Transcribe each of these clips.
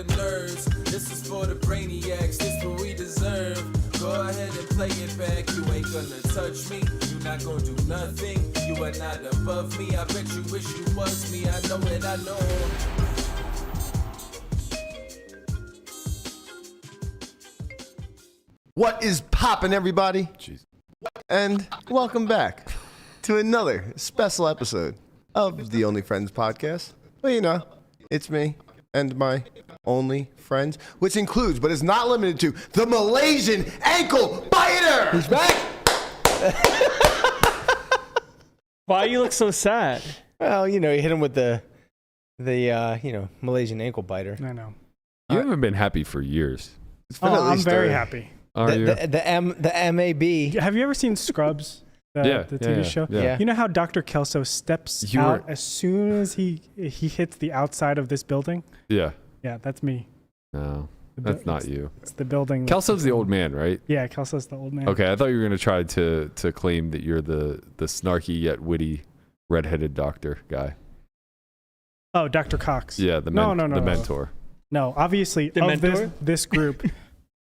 the nerves. This is for the brainiacs, this what we deserve. Go ahead and play it back, you ain't gonna touch me. You not gonna do nothing, you are not above me. I bet you wish you was me, I know it, I know. What is poppin', everybody? Jeez. And welcome back to another special episode of the Only Friends podcast. Well, you know, it's me and my only friends, which includes, but is not limited to, the Malaysian ankle biter. He's back. Why you look so sad? Well, you know, you hit him with the Malaysian ankle biter. I know. You haven't been happy for years. I'm very happy. The MAB. Have you ever seen Scrubs? The TV show? Yeah. You know how Dr. Kelso steps out as soon as he hits the outside of this building? Yeah. Yeah, that's me. No, that's not you. It's the building. Kelso's the old man, right? Yeah, Kelso's the old man. Okay, I thought you were going to try to claim that you're the snarky yet witty redheaded doctor guy. Oh, Dr. Cox. Yeah, the mentor. No, obviously, The of mentor? this group,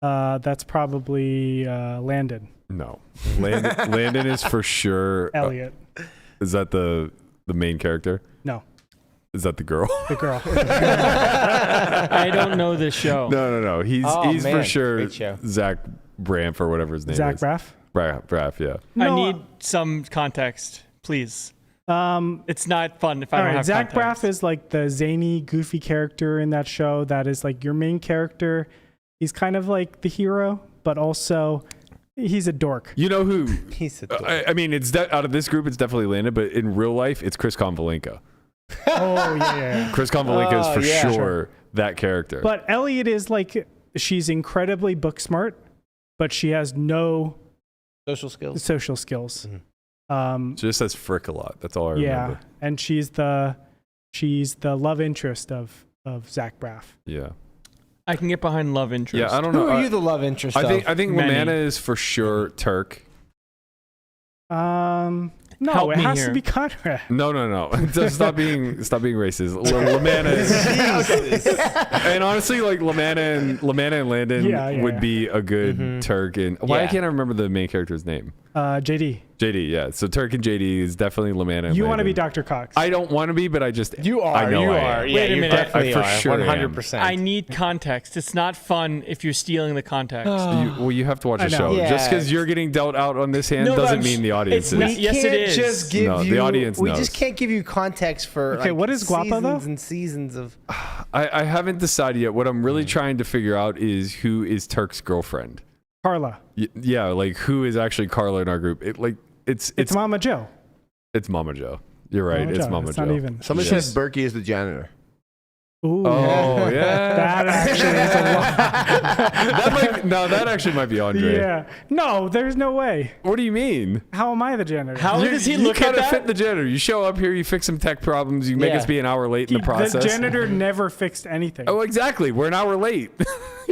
that's probably Landon. No. Landon is for sure. Elliot. Is that the main character? No, Is that the girl? the girl. I don't know this show. No. He's for man, sure great show. Zach Bramf or whatever his name Zach is. Braff. Braff, yeah. I No, need some context, please. It's not fun if I all don't right, have Zach context. Braff is like the zany, goofy character in that show that is like your main character. He's kind of like the hero, but also he's a dork. You know who? He's a dork. I mean, it's out of this group, it's definitely Landon, but in real life, it's Chris Convalinka. Oh, yeah. Chris Convalinka is for yeah. sure that character. But Elliot is like, she's incredibly book smart, but she has no Social skills. social skills. She just says frick a lot. That's all I remember. And she's the love interest of Zach Braff. Yeah. I can get behind love interest. Yeah, I don't Who know. are you the love interest of? I think Many. Lamanna is for sure Turk. No, Help it me has here. to be Conrad. No. Just stop being racist. Lamanna is, and honestly, like Lamanna and Landon would be a good Turk. And why Yeah. can't I remember the main character's name? JD. JD, yeah. So Turk and JD is definitely Lamanna and You want to Landon. be Dr. Cox. I don't want to be, but I just You are. I know you I are. am. Yeah, Wait a you minute. definitely I for are. sure am. 100%. I need context. It's not fun if you're stealing the context. You have to watch I the know. show. Yeah. Just because you're getting dealt out on this hand No, but doesn't I'm mean the audience it's not- is. Yes, it can't is. Just give No, the you, audience we knows. just can't give you context for Okay, what is Guapa, though? seasons and seasons of. I haven't decided yet. What I'm really trying to figure out is who is Turk's girlfriend. Carla. Yeah, like who is actually Carla in our group? It's Mama Joe. It's Mama Joe. You're right. It's Mama It's Joe. not even. Somebody says Berkey is the janitor. Ooh. Oh yeah. That actually is a lot. that actually might be Andre. Yeah. No, there's no way. What do you mean? How am I the janitor? How does he look You at kind of that? fit the janitor. You show up here, you fix some tech problems, you make Yeah. us be an hour late in the process. The janitor never fixed anything. Oh, exactly. We're an hour late.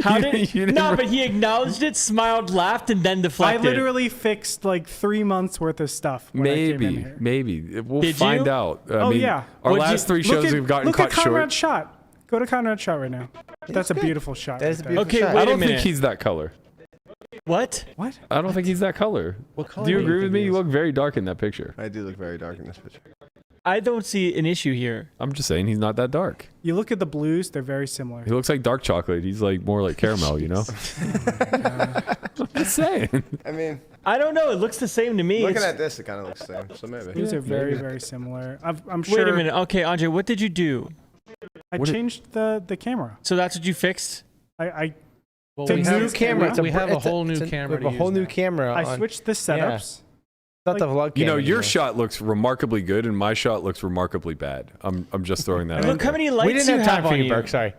How You did? didn't No, re- but he acknowledged it, smiled, laughed, and then I deflected. literally fixed like 3 months worth of stuff. When I came in here. Maybe we'll Did find you? out. Oh, yeah. Our What'd last you- 3 shows Look at- we've gotten look cut at Conrad's short. shot. Go to Conrad's shot right now. That's a beautiful shot. That is a right there. beautiful Okay, shot. wait I a don't think minute. he's that color. What? What? I don't think he's that color. What color Do you do you agree with think me? he You is? look very dark in that picture. I do look very dark in this picture. I don't see an issue here. I'm just saying he's not that dark. You look at the blues; they're very similar. He looks like dark chocolate. He's like more like caramel, you know? I'm just saying. I mean, I don't know. It looks the same to me. looking It's- at this, it kind of looks the same. So maybe. These are very, very similar. I'm sure. Wait a minute. Okay, Andre, what did you do? I changed the camera. So that's what you fixed? I Well, It's we a have new camera. it's We have a it's whole new it's camera We to have a whole use new now. camera. I on- switched the setups. Not the vlog You know, camera your anymore. shot looks remarkably good, and my shot looks remarkably bad. I'm just throwing that out Look how there. many lights We didn't you have time have for on you, you. Burke. Sorry.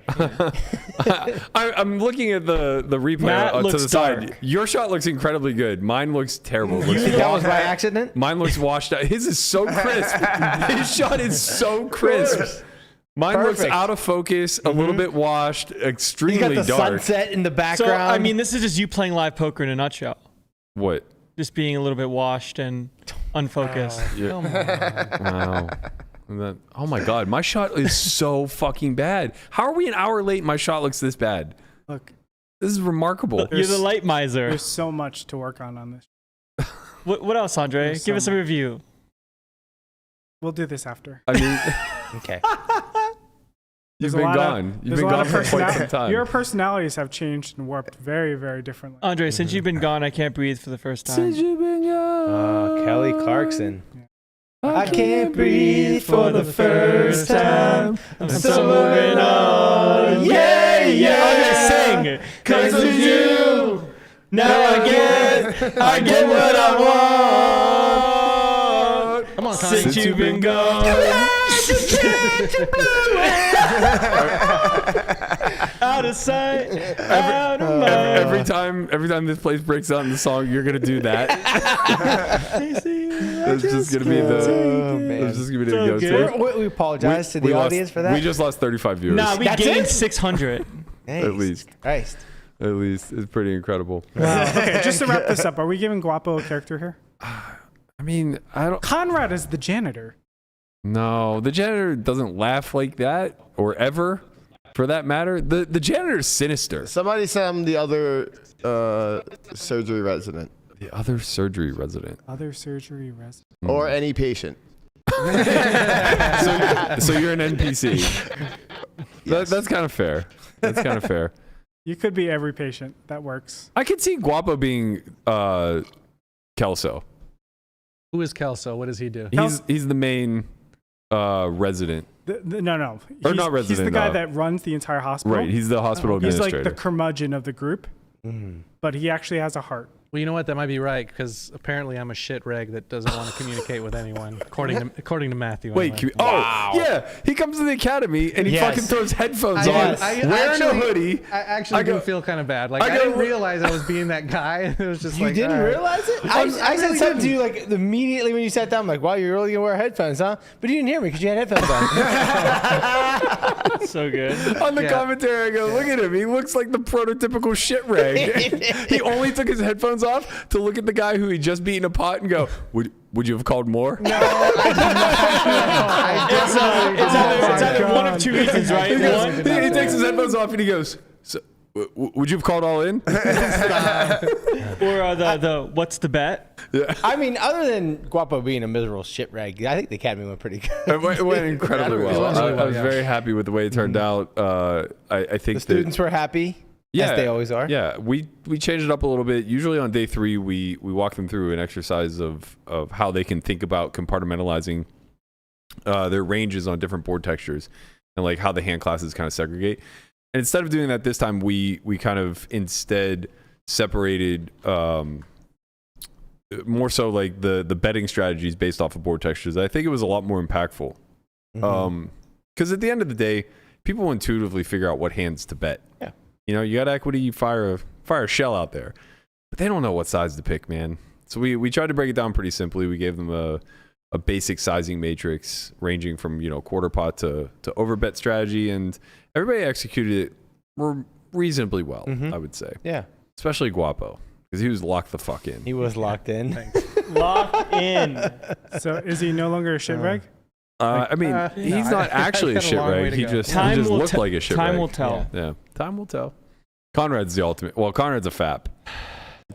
I'm looking at the replay Matt to the looks side. dark. Your shot looks incredibly good. Mine looks terrible. It looks That was washed- by accident. Mine looks washed out. His is so crisp. His shot is so crisp. Mine looks Perfect. out of focus, a little bit washed, He's extremely got the dark. sunset in the So, background. I mean, this is just you playing live poker in a nutshell. What? Just being a little bit washed and unfocused. Yeah. Come on. Wow. And then, oh my God, my shot is so fucking bad. How are we an hour late and my shot looks this bad? Look, this is remarkable. You're the light miser. There's so much to work on this. What else, Andre? Give us a review. We'll do this after. I mean, Okay. you've been gone. You've been gone for quite some time. Your personalities have changed and warped very, very differently. Andre, since you've been gone, I can't breathe for the first time. Since you've been gone. Kelly Clarkson. I can't breathe for the first time. I'm still moving on. Yeah, yeah. Andre, sing. 'Cause of you. Now I get what I want. Come on, Connie. Since you've been gone. Out of sight, out of mind. Every time this place breaks out in the song, you're gonna do that. It's just gonna be the. It's just gonna be the go-to. We apologize to the audience for that. We just lost 35 viewers. Nah, we gained 600. At least. Christ. At least it's pretty incredible. Wow. Okay, just to wrap this up, are we giving Guapo a character here? I mean, I don't. Conrad is the janitor. No, the janitor doesn't laugh like that, or ever, for that matter. The janitor is sinister. Somebody said I'm the other surgery resident. The other surgery resident. Other surgery resident. Or any patient. So you're an NPC. Yes. That's kind of fair. That's kind of fair. You could be every patient. That works. I could see Guapo being Kelso. Who is Kelso? What does he do? He's the main resident. No. Or not resident. He's the guy that runs the entire hospital. Right. He's the hospital He's administrator. like the curmudgeon of the group, but he actually has a heart. Well, you know what? That might be right because apparently I'm a shit reg that doesn't want to communicate with anyone, according to Matthew. Wait, anyway. yeah. He comes to the academy and he fucking throws headphones on, I wearing actually- a hoodie. I actually do feel kind of bad. Like I didn't realize I was being that guy. It was just You like didn't all right. realize it? I said something to you like immediately when you sat down. I'm like, wow, you're really gonna wear headphones, huh? But you didn't hear me because you had headphones on. So good. On the commentary, I go, look at him. He looks like the prototypical shit rag. He only took his headphones off to look at the guy who he just beat in a pot and go, would you have called more? No, I did not. It's either one of two reasons, right? He One, takes his headphones off and he goes, so, would you have called all in? or the what's the bet? Yeah. I mean, other than Guapo being a miserable shit rag, I think the academy went pretty good. It went incredibly well. I was very happy with the way it turned out. I think The students were happy. As they always are. Yeah, we changed it up a little bit. Usually on day 3, we walk them through an exercise of how they can think about compartmentalizing their ranges on different board textures and like how the hand classes kind of segregate. And instead of doing that this time, we kind of instead separated more so like the betting strategies based off of board textures. I think it was a lot more impactful. Because at the end of the day, people intuitively figure out what hands to bet. Yeah. You know, you got equity, you fire a shell out there, but they don't know what size to pick, man. So we tried to break it down pretty simply. We gave them a basic sizing matrix ranging from, quarter pot to overbet strategy, and everybody executed it reasonably well, I would say. Yeah. Especially Guapo, because he was locked the fuck in. He was locked in. Locked in. So is he no longer a shit rag? I mean, he's not actually a shit rag. He just looked like a shit rag. Time will tell. Yeah, time will tell. Conrad's the ultimate. Well, Conrad's a fap.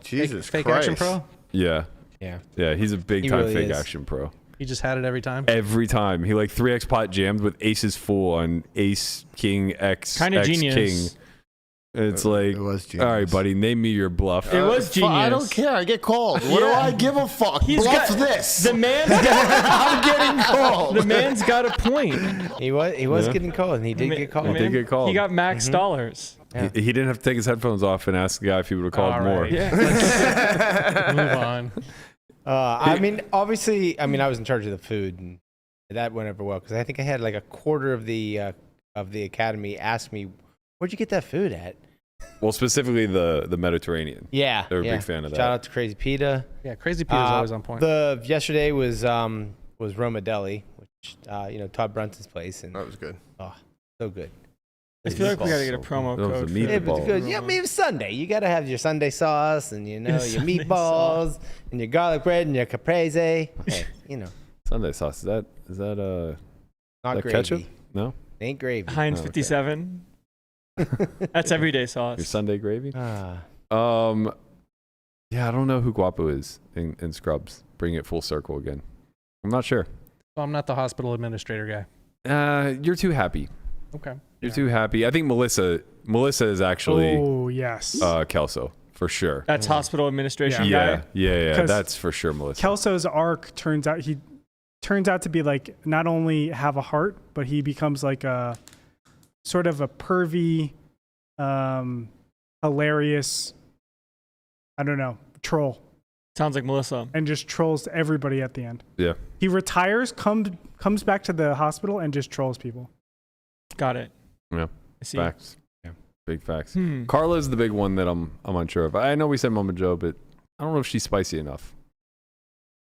Jesus Fake Christ. action pro. Yeah. Yeah. Yeah, he's a big time really fake is. action pro. He just had it every time. Every time. He 3x pot jammed with aces full on ace, king, x, Kind of x, genius. king. It's like, It was genius. all right, buddy, name me your bluff. It was genius. I don't care. I get called. What do I give a fuck? He's Bluff got- this. The man's got, I'm getting called. the man's got a point. He was getting called, and he did get called. He did get called. He got max dollars. Yeah. He didn't have to take his headphones off and ask the guy if he would have called All more. right. Yeah. Move on. I mean, obviously, I was in charge of the food, and that went over well because I think I had like a quarter of the academy ask me, "Where'd you get that food at?" Well, specifically the Mediterranean. Yeah, They're a big fan of that. Shout out to Crazy Pita. Yeah, Crazy Peter's always on point. The yesterday was Roma Deli, which Todd Brunson's place, and That was good. so good. I feel like we gotta get a promo Those code. are for meat that. It was Meatballs. good. Yeah, maybe Sunday. You gotta have your Sunday sauce and your Sunday meatballs and your garlic bread and your caprese. Hey, Sunday sauce. Is that Not that gravy. ketchup? No. Ain't gravy. Heinz Oh, okay. 57. That's everyday sauce. Your Sunday gravy? Ah. Yeah, I don't know who Guapo is in Scrubs. Bring it full circle again. I'm not sure. Well, I'm not the hospital administrator guy. You're too happy. Okay. You're too happy. I think Melissa is actually Oh, yes. Kelso for sure. That's hospital administration guy. Yeah. 'Cause That's for sure, Melissa. Kelso's arc turns out to be like not only have a heart, but he becomes like a sort of a pervy, hilarious, I don't know, troll, Sounds like Melissa. and just trolls everybody at the end. Yeah. He retires, comes back to the hospital, and just trolls people. Got it. Yeah. I see. Facts. Yeah. Big facts. Hmm. Carla's the big one that I'm unsure of. I know we said Mama Joe, but I don't know if she's spicy enough.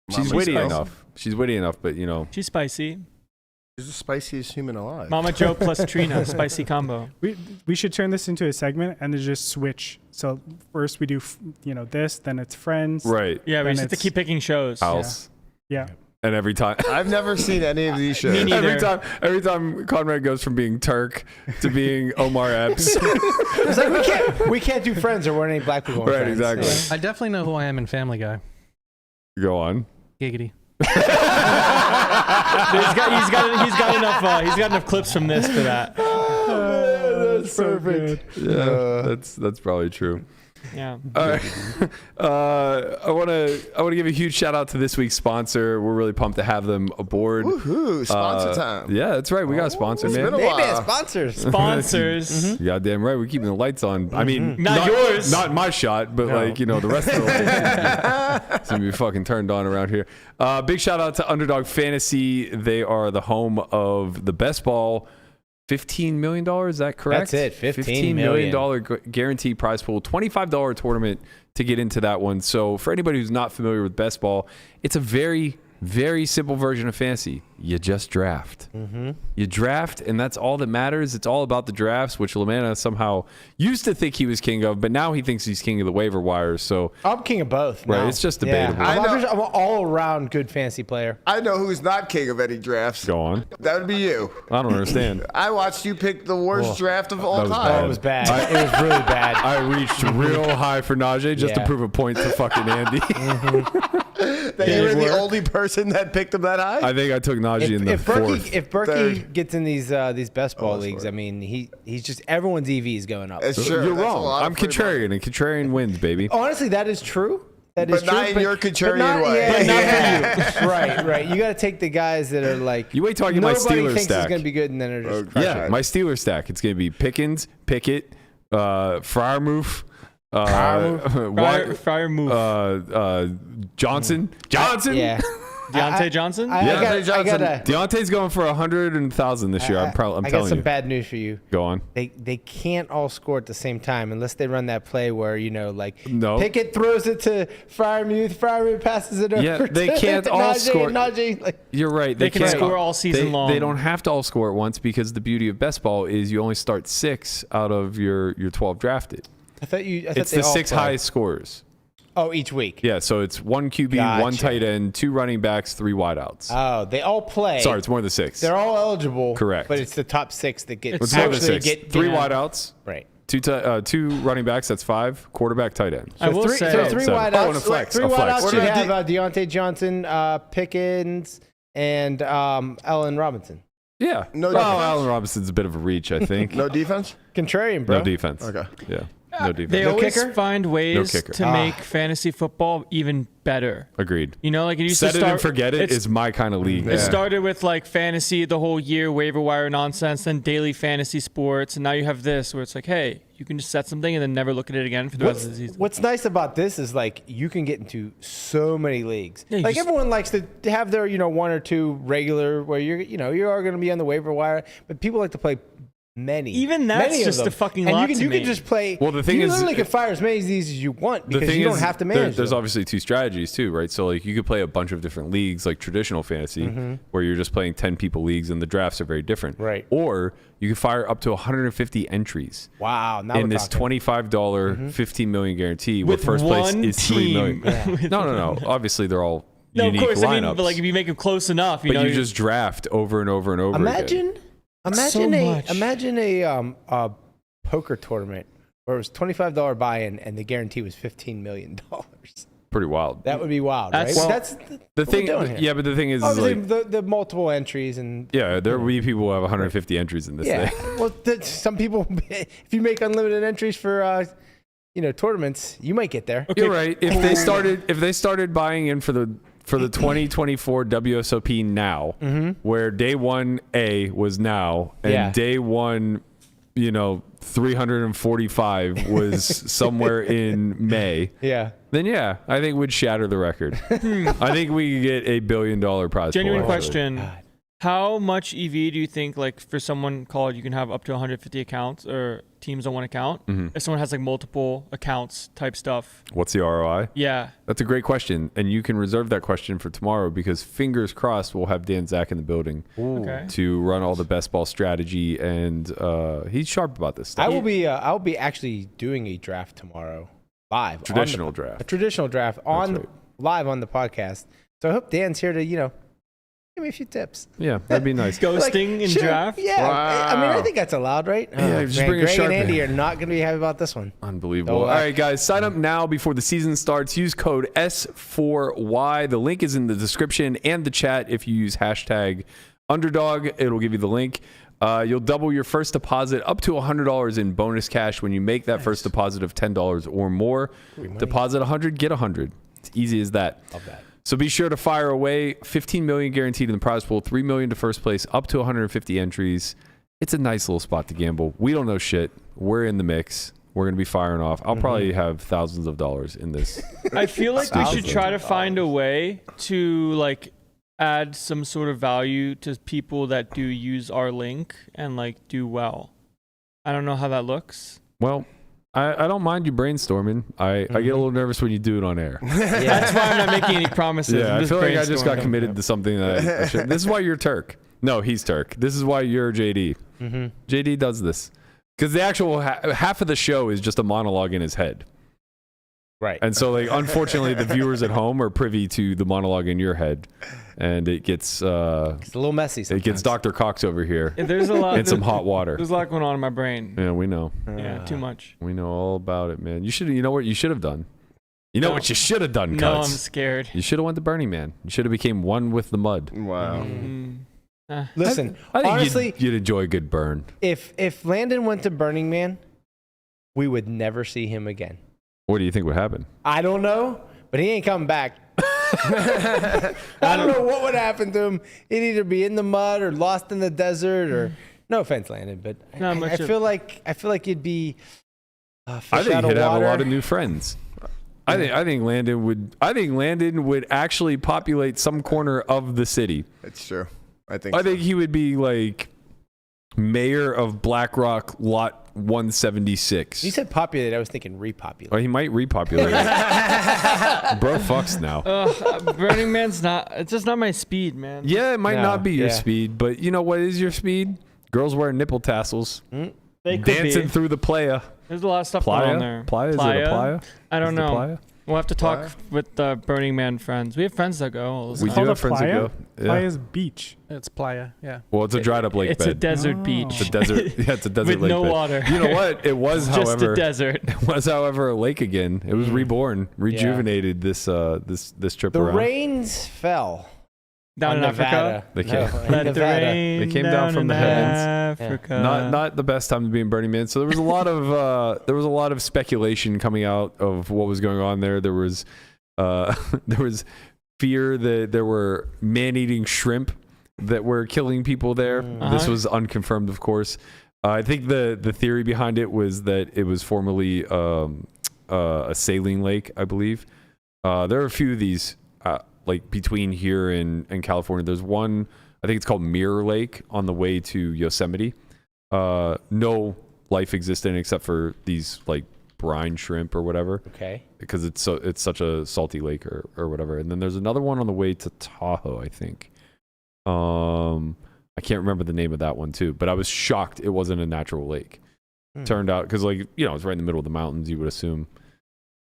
She's Mama witty Joe. enough. She's witty enough, but She's spicy. She's the spiciest human alive. Mama Joe plus Trina, spicy combo. We should turn this into a segment and then just switch. So first we do this, then it's Friends. right. Yeah, we Then just have to it's- keep picking shows. House. Yeah. And every time I've never seen any of these shows. Me neither. every time Conrad goes from being Turk to being Omar Epps. It's like we can't do Friends or we're any black people. in Right, Friends. exactly. I definitely know who I am in Family Guy. Go on. Giggity. he's got enough clips from this for that. That's perfect. Yeah, that's probably true. Yeah. All right. I want to give a huge shout out to this week's sponsor. We're really pumped to have them aboard. Woohoo! Sponsor time. Yeah, that's right. We got a sponsor, it's man. been a They while. been sponsors. Sponsors. Goddamn right. We're keeping the lights on. I mean, Not yours. Not my shot, but the rest of the lights. It's going to be fucking turned on around here. Big shout out to Underdog Fantasy. They are the home of the Bestball. $15 million, is that correct? That's it, $15 million guaranteed prize pool, $25 tournament to get into that one. So for anybody who's not familiar with Bestball, it's a very, very simple version of fantasy. You just draft. Mm-hmm. You draft, and that's all that matters. It's all about the drafts, which Lamanna somehow used to think he was king of, but now he thinks he's king of the waiver wires. So I'm king of both. Right, now. it's just Yeah. debatable. I'm an all-around good fantasy player. I know who's not king of any drafts. go on. That would be you. I don't understand. I watched you pick the worst draft of all that was time. bad. It was bad. It was really bad. I reached real high for Najee just to Yeah. prove a point to fucking Andy. That you were the only person that picked him that high? I think I took Najee in the If fourth. Berkey Third. gets in these best ball that's leagues, right. I mean he's just everyone's EV is going up. It's true. You're That's a wrong. lot of I'm free money. contrarian, and contrarian wins, baby. Honestly, that is true. That is But not true. in your contrarian not, way. Yeah, But not for you. Right. You got to take the guys that are like You wait till I get my nobody Steelers thinks stack. is going to be good, and then they're just crush Yeah, it. my Steelers stack. It's going to be Pickens, Pickett, Freiermuth, Fryer move. Johnson. Johnson. Yeah. Deontay Johnson? I got Deontay's going for 100,000 this year. I'm I got telling some you. bad news for you. Go on. They can't all score at the same time unless they run that play where No. Pickett throws it to Freiermuth passes it over. Yeah, they to can't all Najee, score. and Najee, like, You're right. They can can't- score all season long. They don't have to all score at once because the beauty of best ball is you only start 6 out of your 12 drafted. I thought It's they the all 6 play. highest scorers. Oh, each week. Yeah, so it's 1 QB, 1 Gotcha. tight end, 2 running backs, 3 wideouts. Oh, they all play. Sorry, it's more than 6. They're all eligible. Correct. But it's the top 6 that get It's more than actually 6. get 3 yeah. wideouts, right. 2 running backs, that's 5, quarterback, tight end. I will three, say, so three 7. wideouts. Oh, and a flex. Three A flex. wideouts What should about have Deontay Johnson, Pickens, and Allen Robinson. Yeah. No Oh, defense? Allen Robinson's a bit of a reach, I think. No defense? Contrarian, bro. No defense. Okay. Yeah. No defense. they always kicker? find ways kicker. to make fantasy football even better. Agreed. You know, like it used Set to it start. and forget it it's- is my kind of league. It started with like fantasy the whole year, waiver wire nonsense, then daily fantasy sports, and now you have this where it's like, hey, you can just set something and then never look at it again for the rest of the season. What's nice about this is like you can get into so many leagues. Yeah, you like just- everyone likes to have their 1 or 2 regular where you are going to be on the waiver wire, but people like to play many. Even that's many of just them. a fucking and lot you can to you me. can just play. Well, the thing you is- literally can fire as many of these as you want The because thing you don't is, have to manage. there's them. obviously 2 strategies too, right? So like you could play a bunch of different leagues, like traditional fantasy, where you're just playing 10 people leagues, and the drafts are very different. Right. Or you could fire up to 150 entries Wow. Now in we're this talking. $25, $15 million guarantee, where With first place one is $3 million. team. No. Obviously, they're all No, of unique course. lineups. I mean, but like if you make them close enough, you but know, you just draft over and over and over again. Imagine a poker tournament where it was $25 buy-in and the guarantee was $15 million. Pretty wild. That would be wild, right? That's- That's The what thing, we're doing here. yeah, but the thing is, Obviously, like, the multiple entries and yeah, there will be people who have 150 entries in this yeah. thing. Well, some people, if you make unlimited entries for tournaments, you might get there. You're right. If they started buying in for the 2024 WSOP now, where day 1A was now, and day 1, 345 was somewhere in May. Yeah. Then yeah, I think we'd shatter the record. I think we could get $1 billion prize. genuine pool, question. God. How much EV do you think, like for someone called, you can have up to 150 accounts or teams on one account? If someone has like multiple accounts type stuff. What's the ROI? Yeah. That's a great question, and you can reserve that question for tomorrow because fingers crossed we'll have Dan Zach in the building Okay. to run all the best ball strategy, and he's sharp about this stuff. I will be actually doing a draft tomorrow live. Traditional A draft. traditional draft on right. live on the podcast. So I hope Dan's here to, give me a few tips. Yeah, that'd be nice. Ghosting in Sure, draft? Yeah. I mean, I Wow. think that's allowed, right? Yeah, just man, bring a Greg sharp and Andy in. are not going to be happy about this one. Unbelievable. So, All right, guys, sign up now before the season starts. Use code S4Y. The link is in the description and the chat. If you use hashtag underdog, it'll give you the link. You'll double your first deposit up to $100 in bonus cash when you make that first deposit of $10 or more. Deposit 100, get 100. It's easy as that. Love that. So be sure to fire away. $15 million guaranteed in the prize pool, $3 million to first place, up to 150 entries. It's a nice little spot to gamble. We don't know shit. We're in the mix. We're going to be firing off. I'll probably have thousands of dollars in this. I feel like we should try to find a way to like add some sort of value to people that do use our link and like do well. I don't know how that looks. Well, I don't mind you brainstorming. I get a little nervous when you do it on air. That's why I'm not making any promises. Yeah, I'm I feel like I just got brainstorming. committed to something that I should. This is why you're Turk. No, he's Turk. This is why you're JD. JD does this. Because the actual half of the show is just a monologue in his head. Right. And so, like, unfortunately, the viewers at home are privy to the monologue in your head. And it gets It's a little messy sometimes. it gets Dr. Cox over here There's a lot. and some hot water. There's a lot going on in my brain. Yeah, we know. Yeah, too much. We know all about it, man. You know what you should have done? You know No. what you should have done, No, I'm Cuts? scared. You should have went to Burning Man. You should have became one with the mud. Wow. Listen, I think honestly, you'd enjoy a good burn. if Landon went to Burning Man, we would never see him again. What do you think would happen? I don't know, but he ain't coming back. I don't know what would happen to him. He'd either be in the mud or lost in the desert or no offense, Landon, but Not I much of- feel like you'd be fish I think out of he'd have a water. lot of new friends. I think Landon would actually populate some corner of the city. That's true. I think He would be like mayor of Black Rock Lot 176. You said populate. I was thinking repopulate. Or he might repopulate it. Bro fucks now. Burning Man's not. It's just not my speed, man. Yeah, it might No, not be your yeah. speed, but you know what is your speed? Girls wearing nipple tassels, They could dancing be. through the playa. There's a lot of stuff going on Playa? there. Playa? Is it a playa? I don't Is it know. playa? We'll have to talk Playa? with the Burning Man friends. We have friends that go. all the We time. do called have a friends that playa? go. Yeah. Playa's beach. It's playa. Yeah. Well, it's a dried up lake It's bed. a desert Oh. beach. It's a desert. Yeah, it's a desert with lake no bed. water. You know what? It was, Just however, a desert. it was, however, a lake again. It was reborn, rejuvenated this trip The around. rains fell Down on in Nevada. Africa. They No, came- in Let the Nevada. rain They came down from in the heavens. Africa. Not the best time to be in Burning Man. So there was a lot of speculation coming out of what was going on there. There was fear that there were man-eating shrimp that were killing people there. This was unconfirmed, of course. I think the theory behind it was that it was formerly a saline lake, I believe. There are a few of these like between here and California. There's one, I think it's called Mirror Lake on the way to Yosemite. No life exists in it except for these like brine shrimp or whatever, Okay. because it's such a salty lake or whatever. And then there's another one on the way to Tahoe, I think. I can't remember the name of that one too, but I was shocked it wasn't a natural lake. Turned out, because like, you know, it's right in the middle of the mountains, you would assume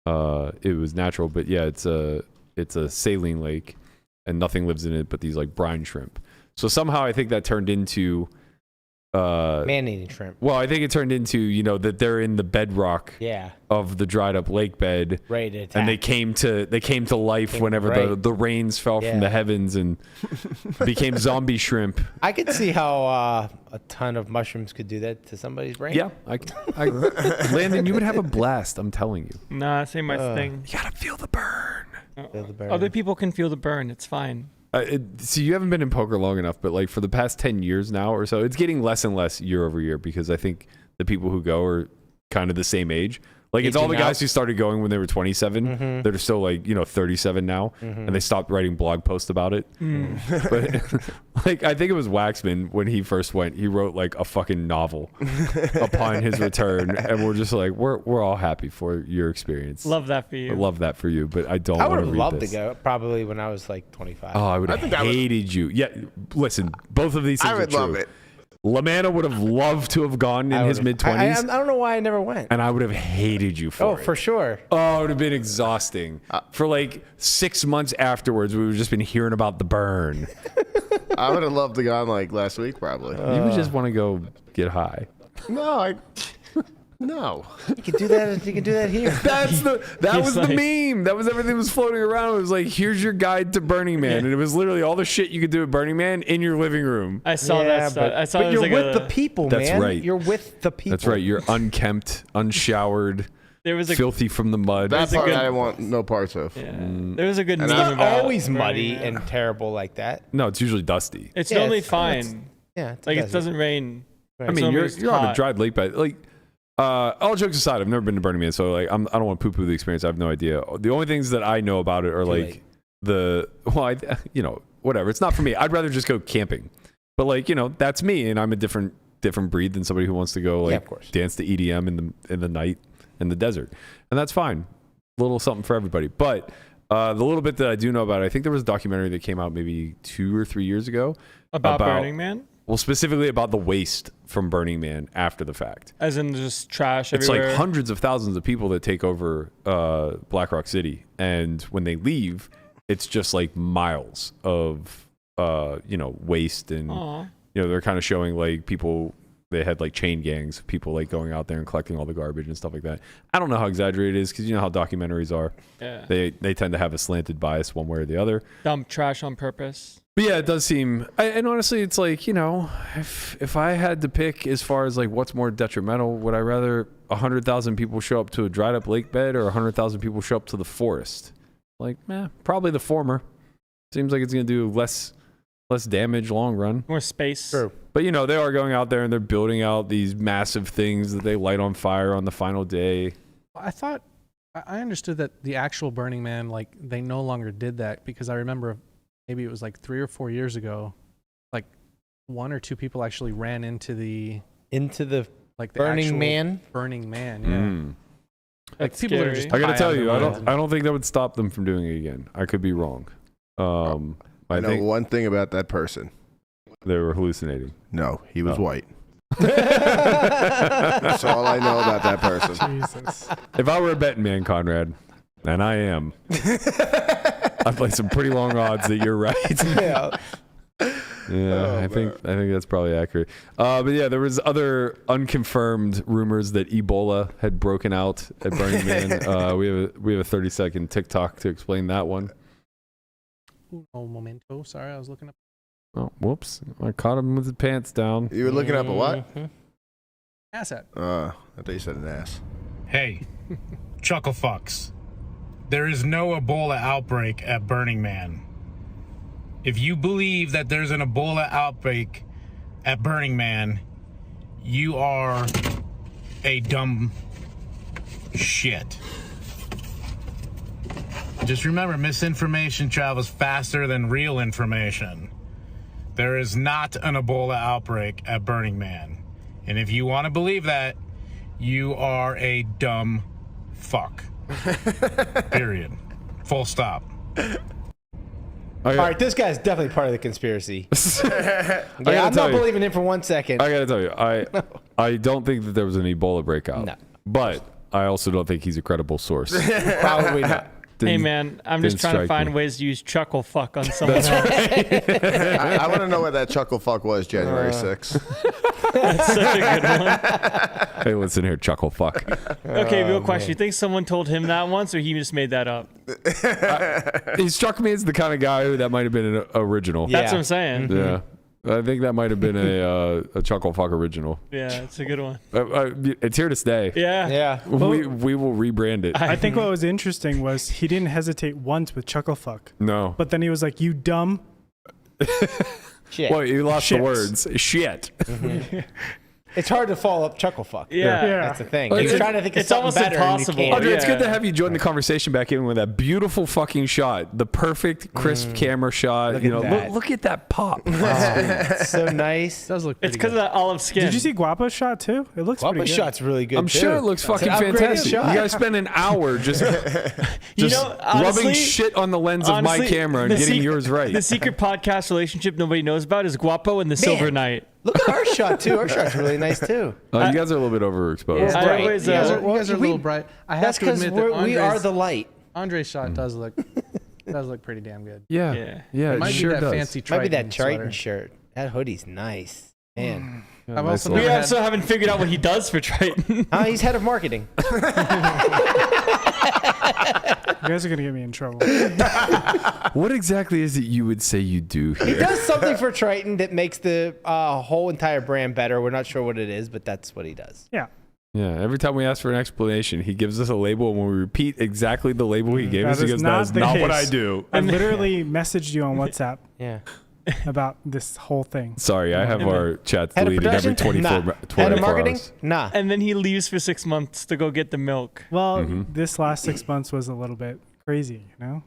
it was natural, but yeah, it's a saline lake. and nothing lives in it but these like brine shrimp. So somehow I think that turned into man-eating shrimp. well, I think it turned into, you know, that they're in the bedrock Yeah. of the dried up lake bed. Ready to attack. And they came to life whenever right. the rains fell from Yeah. the heavens and became zombie shrimp. I could see how a ton of mushrooms could do that to somebody's brain. Yeah, Landon, you would have a blast. I'm telling you. Nah, same my thing. You gotta feel the burn. Feel the burn. Other people can feel the burn. It's fine. See, you haven't been in poker long enough, but like for the past 10 years now or so, it's getting less and less year over year because I think the people who go are kind of the same age. Like it's all the guys who started going when they were 27 that are still like, you know, 37 now, and they stopped writing blog posts about it. But like I think it was Waxman when he first went, he wrote like a fucking novel upon his return, and we're just like we're all happy for your experience. Love that for you. I love that for you, but I don't. I want would to have read loved this. to go probably when I was like 25. Oh, I would have hated you. Yeah, listen, both of these things I would are love true. it. LaManna would have loved to have gone in his mid 20s. I don't know why I never went. And I would have hated you for Oh, it. for sure. Oh, it would have been exhausting. For like 6 months afterwards, we would have just been hearing about the burn. I would have loved to go on like last week, probably. You would just want to go get high. No. You can do that. You can do that here. That was the meme. That was everything that was floating around. It was like, here's your guide to Burning Man. And it was literally all the shit you could do at Burning Man in your living room. I saw that stuff. I saw but it you're was with like the people, That's man. right. You're with the people. That's right. You're unkempt, unshowered, there was a filthy from the mud. That part good- I want no parts of. there was a good And meme it's It's about not always Burning muddy Man. and terrible like that. No, it's usually dusty. It's Yeah, normally it's- fine. Yeah. It's Like it desert. doesn't rain. Right. I mean, normally you're it's on a hot. dried lake bed. Like, all jokes aside, I've never been to Burning Man, so like, I don't want to poo-poo the experience. I have no idea. The only things that I know about it are like whatever. It's not for me. I'd rather just go camping. But like, you know, that's me, and I'm a different breed than somebody who wants to go like of course. dance to EDM in the night in the desert, and that's fine. A little something for everybody. But the little bit that I do know about it, I think there was a documentary that came out maybe 2 or 3 years ago About Burning Man? Well, specifically about the waste from Burning Man after the fact. As in just trash It's everywhere? like hundreds of thousands of people that take over Black Rock City, and when they leave, it's just like miles of waste, and Aw. they're kind of showing like people. They had like chain gangs of people like going out there and collecting all the garbage and stuff like that. I don't know how exaggerated it is because you know how documentaries are. Yeah. They tend to have a slanted bias one way or the other. Dump trash on purpose. But yeah, it does seem, and honestly, it's like, if I had to pick as far as like what's more detrimental, would I rather 100,000 people show up to a dried up lake bed or 100,000 people show up to the forest? Like, probably the former. Seems like it's going to do less damage long run. More space. True. But they are going out there and they're building out these massive things that they light on fire on the final day. I thought I understood that the actual Burning Man, like they no longer did that because I remember maybe it was like 3 or 4 years ago, like 1 or 2 people actually ran into the like the Burning actual Man. Burning Man, yeah. Mm. Like That's people that are scary. just I gotta high tell out of you, their I minds. don't think that would stop them from doing it again. I could be wrong. I know think one thing about that person. they were hallucinating. No, he was Oh. white. That's all I know about that person. Jesus. If I were a betting man, Conrad, and I am, I'd play some pretty long odds that you're right. Yeah. Yeah, I think that's probably accurate. But yeah, there was other unconfirmed rumors that Ebola had broken out at Burning Man. We have a 30-second TikTok to explain that one. Oh, momento. Sorry, I was looking up. Oh, whoops! I caught him with his pants down. You were looking up a what? Mhm. Asset. I thought you said an ass. Hey, chuckle fucks. There is no Ebola outbreak at Burning Man. If you believe that there's an Ebola outbreak at Burning Man, you are a dumb shit. Just remember, misinformation travels faster than real information. There is not an Ebola outbreak at Burning Man. And if you want to believe that, you are a dumb fuck. Period. Full stop. All right, this guy's definitely part of the conspiracy. gotta I'm tell not you. believing him for 1 second. I gotta tell you, I don't think that there was an Ebola breakout. No. But I also don't think he's a credible source. Probably not. Hey man, I'm just trying to find ways to use chuckle fuck on someone else. I want to know what that chuckle fuck was January 6th. That's such a good one. Hey, listen here, chuckle fuck. Okay, real question. You think someone told him that once, or he just made that up? He struck me as the kind of guy who that might have been an original. That's what I'm saying. Yeah. I think that might have been a chuckle fuck original. Yeah, it's a good one. It's here to stay. Yeah. Yeah. We will rebrand it. I think what was interesting was he didn't hesitate once with chuckle fuck, No. but then he was like, "You dumb." Shit. Well, you lost Shit. the words. Shit. It's hard to follow up chuckle fuck. Yeah. That's the thing. Well, He's it's- trying to think of it's something almost better. impossible. And you Andre, can't. it's good to have you join the conversation back in with that beautiful fucking shot. The perfect, crisp camera shot. Look You at know, that. look at that pop. It's so nice. It does look It's pretty because of good. that olive skin. Did you see Guapo's shot too? It looks Guapo's pretty good. shot's really good. I'm too. sure it looks fucking an upgraded fantastic. shot. You guys spend an hour just You know, honestly, rubbing shit on the lens of my honestly, camera and the getting sec- yours right. The secret podcast relationship nobody knows about is Guapo and the Silver Knight. Look at our shot too. Our shot's really nice too. You guys are a little bit overexposed. Yeah. I Bright. always, You guys are, uh, you guys are a little bright. I have That's to because admit that we are the light. Andre's shot does look pretty damn good. Yeah. Yeah. Yeah, It it might sure be that does. fancy Might be Triton that Triton sweater. shirt. That hoodie's nice. Man. Yeah, I've nice also little- we never also haven't figured out what he does for Triton. He's head of marketing. You guys are gonna get me in trouble. What exactly is it you would say you do He here? does something for Triton that makes the whole entire brand better. We're not sure what it is, but that's what he does. Yeah, Yeah, every time we ask for an explanation, he gives us a label, and when we repeat exactly the label he gave That us, he is goes, not "That's the not what case. I do." I literally messaged you on WhatsApp Yeah. about this whole thing. Sorry, I have our chats Head of deleted every production? 24 Nah. 24 Head of marketing? hours. Nah. And then he leaves for 6 months to go get the milk. Well, Mm-hmm. this last 6 months was a little bit crazy, you know.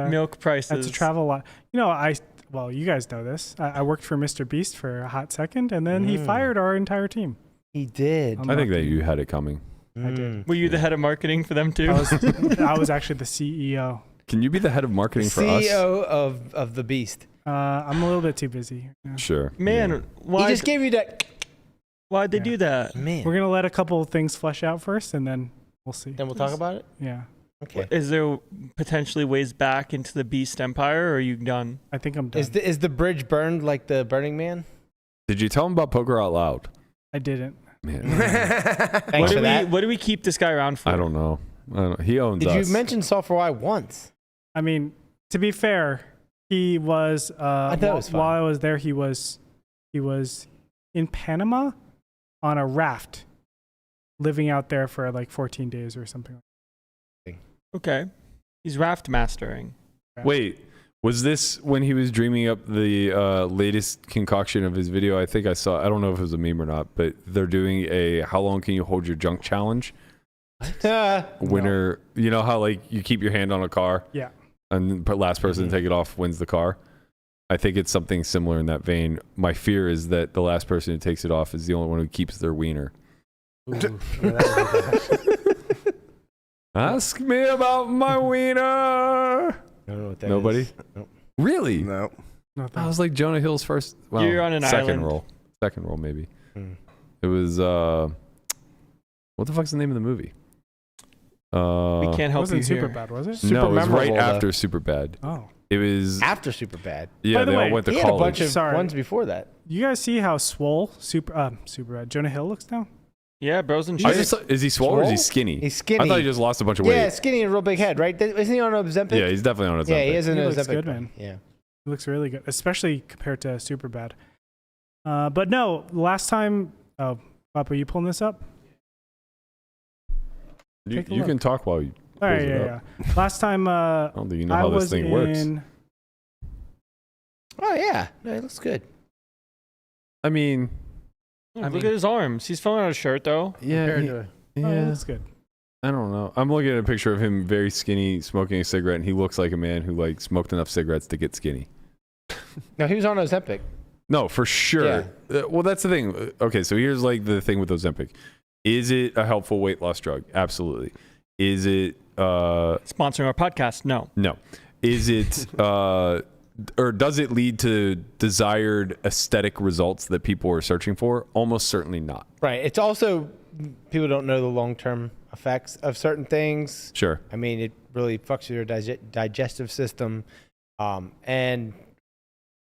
Milk prices. Had to travel a lot. You know, well, you guys know this. I worked for Mr. Beast for a hot second, and then he fired our entire team. He did. I'm I think not- that you had it coming. I did. Were you the head of marketing for them too? I was actually the CEO. Can you be the head of marketing for us? CEO of the Beast. I'm a little bit too busy. Yeah. Sure. Man, Yeah. why? He just gave you that. Why'd they do that? Man. We're gonna let a couple of things flesh out first, and then we'll see. Then we'll talk about it. Yeah, Okay. Is there potentially ways back into the Beast Empire, or are you done? I think I'm done. Is the bridge burned like the Burning Man? Did you tell him about poker out loud? I didn't. Man, Thanks for that. What do we keep this guy around for? I don't know. He owns Did us. you mention Sulfur Y once? I mean, to be fair, he was. I thought it was fun. While I was there, he was in Panama on a raft, living out there for like 14 days or something. Okay, he's raft mastering. Wait, was this when he was dreaming up the latest concoction of his video? I think I saw. I don't know if it was a meme or not, but they're doing a "How long can you hold your junk challenge?" Winner, you know how like you keep your hand on a car, Yeah. and the last person to take it off wins the car. I think it's something similar in that vein. My fear is that the last person who takes it off is the only one who keeps their wiener. Ooh, yeah, that would be bad. Ask me about my wiener. I don't know what that Nobody? is. Nope. Really? No. No, I thanks. was like Jonah Hill's first. Well, You're on an second island. roll. Second roll, maybe. Hmm. It was. What the fuck's the name of the movie? We can't It help wasn't you super here. bad, was it? Super no, it was right memorable, though. after Superbad. Oh, It was. After Superbad. Yeah, By the they way, all went to He had a bunch college. of Sorry. ones before that. you guys see how swole Superbad Jonah Hill looks now? Yeah, bro's in I shape. just, is he swole or is he Swole? skinny? He's skinny. I thought he just lost a bunch of weight. Yeah, skinny and a real big head, right? Isn't he on Ozempic? Yeah, he's definitely on his Yeah, own. he is on He looks Ozempic. good, man. Yeah. He looks really good, especially compared to Superbad. But no, last time. Oh, Papa, you pulling this up? You, Take a you look. can talk while you. All right, pulls it yeah, up. yeah. Last time, I don't think you know I how was this thing works. in. Oh, yeah. No, he looks good. I mean, Oh, look at his arms. He's filling out a shirt though. yeah, Compared to yeah. That's good. I don't know. I'm looking at a picture of him very skinny, smoking a cigarette, and he looks like a man who like smoked enough cigarettes to get skinny. No, he was on Ozempic. No, for sure. Well, that's the thing. Okay, so here's like the thing with Ozempic. Is it a helpful weight loss drug? Absolutely. Is it Sponsoring our podcast? No. no. Is it or does it lead to desired aesthetic results that people are searching for? Almost certainly not. Right. It's also, people don't know the long-term effects of certain things. Sure. I mean, it really fucks with your digestive system. And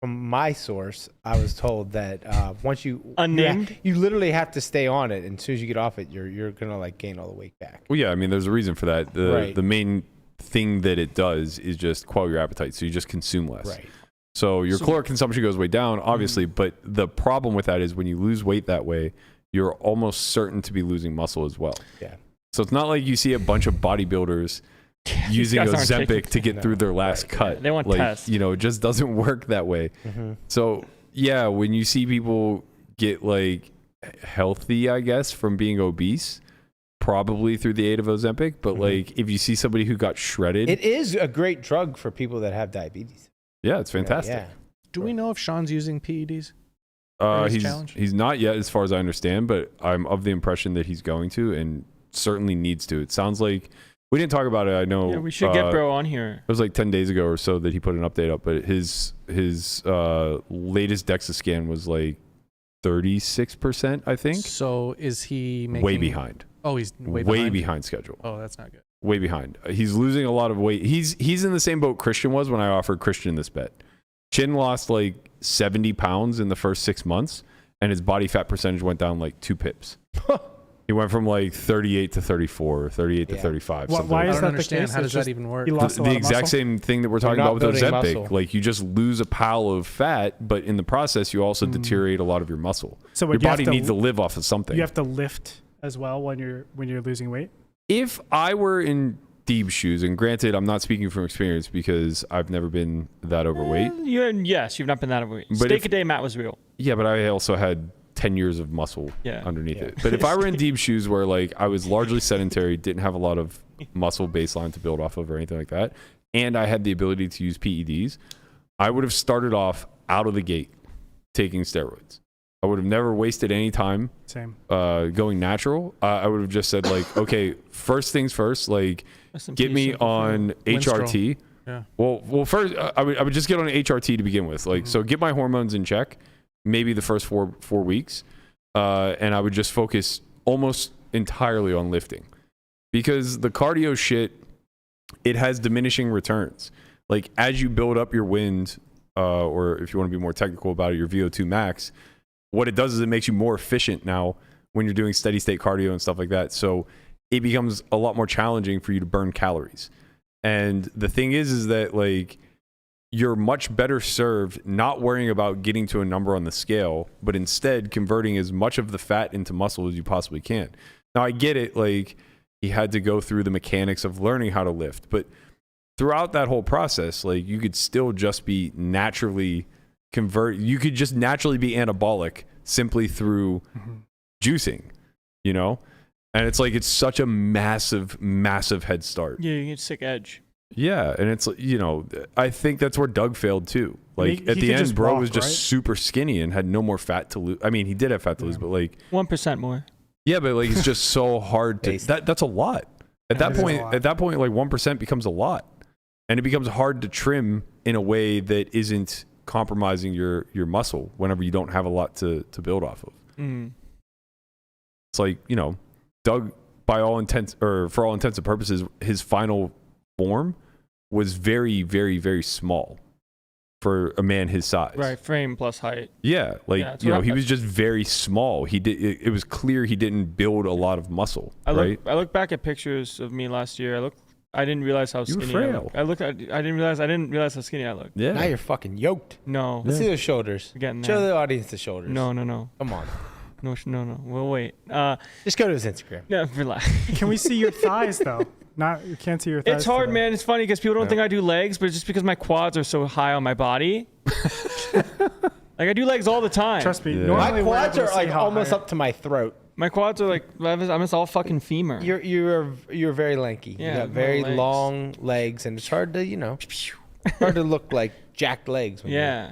from my source, I was told that once Unnamed? you literally have to stay on it, and as soon as you get off it, you're gonna like gain all the weight back. Well, yeah, I mean, there's a reason for that. The main thing that it does is just quell your appetite, so you just consume less. Right. So your caloric consumption goes way down, obviously, but the problem with that is when you lose weight that way, you're almost certain to be losing muscle as well. Yeah. So it's not like you see a bunch of bodybuilders using guys aren't Ozempic taking- to get through their last cut. They want like, tests. You know, it just doesn't work that way. So yeah, when you see people get like healthy, I guess, from being obese, probably through the aid of Ozempic, but like if you see somebody who got shredded, It is a great drug for people that have diabetes. yeah, it's fantastic. Yeah. Do we know if Sean's using PEDs? for his challenge? He's not yet, as far as I understand, but I'm of the impression that he's going to, and certainly needs to. It sounds like we didn't talk about it. I know. Yeah, we should get bro on here. It was like 10 days ago or so that he put an update up, but his latest DEXA scan was like 36%, I think. So is he making... Way behind. Oh, he's way behind schedule. Oh, that's not good. Way behind. He's losing a lot of weight. He's in the same boat Christian was when I offered Christian this bet. Chin lost like 70 pounds in the first 6 months, and his body fat percentage went down like 2 pips. He went from like 38 to 34, 38 to 35. Why I is don't that the understand. case? How It's does that just even work? he lost a lot The of exact muscle? same thing that we're talking not about with building Ozempic. muscle. Like you just lose a pile of fat, but in the process, you also deteriorate a lot of your muscle. So Your what, you have body to- needs to live off of something. You have to lift as well when you're losing weight. If I were in Deeb's shoes, and granted, I'm not speaking from experience because I've never been that overweight. Yes, you've not been that overweight. But Steak a day, Matt was real. Yeah, but I also had 10 years of muscle underneath it. But if I were in Deeb's shoes where like I was largely sedentary, didn't have a lot of muscle baseline to build off of or anything like that, and I had the ability to use PEDs, I would have started off out of the gate taking steroids. I would have never wasted any time going natural. I would have just said like, okay, first things first, like get me on HRT. Yeah. Well, first I would just get on HRT to begin with. Like, so get my hormones in check, maybe the first four weeks, and I would just focus almost entirely on lifting, because the cardio shit, it has diminishing returns. Like as you build up your wind, or if you want to be more technical about it, your VO2 max, what it does is it makes you more efficient now when you're doing steady state cardio and stuff like that. So it becomes a lot more challenging for you to burn calories. And the thing is that like you're much better served not worrying about getting to a number on the scale, but instead converting as much of the fat into muscle as you possibly can. Now I get it, like he had to go through the mechanics of learning how to lift, but throughout that whole process, like you could still just be naturally you could just naturally be anabolic simply through juicing, you know? And it's like, it's such a massive, massive head start. Yeah, you get sick edge. Yeah. And it's, you know, I think that's where Doug failed too. Like He at the could end, just bro walk, was just right? super skinny and had no more fat to lose. I mean, he did have fat to lose, but like 1% more. yeah, but like it's just so hard to that's a lot. At that That is a point, lot. like 1% becomes a lot. And it becomes hard to trim in a way that isn't compromising your muscle whenever you don't have a lot to build off of. It's like, you know, Doug, for all intents and purposes, his final form was very, very, very small for a man his size. Right, frame plus height. Yeah, like Yeah, that's you what know, he was just very small. It was clear he didn't build a lot of muscle. I right? look back at pictures of me last year. I didn't realize how You were skinny I frail. looked. I didn't realize how skinny I looked. Yeah. Now you're fucking yoked. No. Let's see those shoulders. We're getting Show there. the audience the shoulders. No. Come on. No. We'll wait. Just go to his Instagram. No, relax. Can we see your thighs though? You can't see your thighs. It's hard, today. man. It's funny because people don't think I do legs, but it's just because my quads are so high on my body. Like I do legs all the time. Trust me. Yeah. Normally My we're quads able are to see like how almost high- up to my throat. My quads are like I'm just all fucking femur. You're very lanky. Yeah, you got very legs. long legs, and it's hard to hard to look like jacked legs. When Yeah.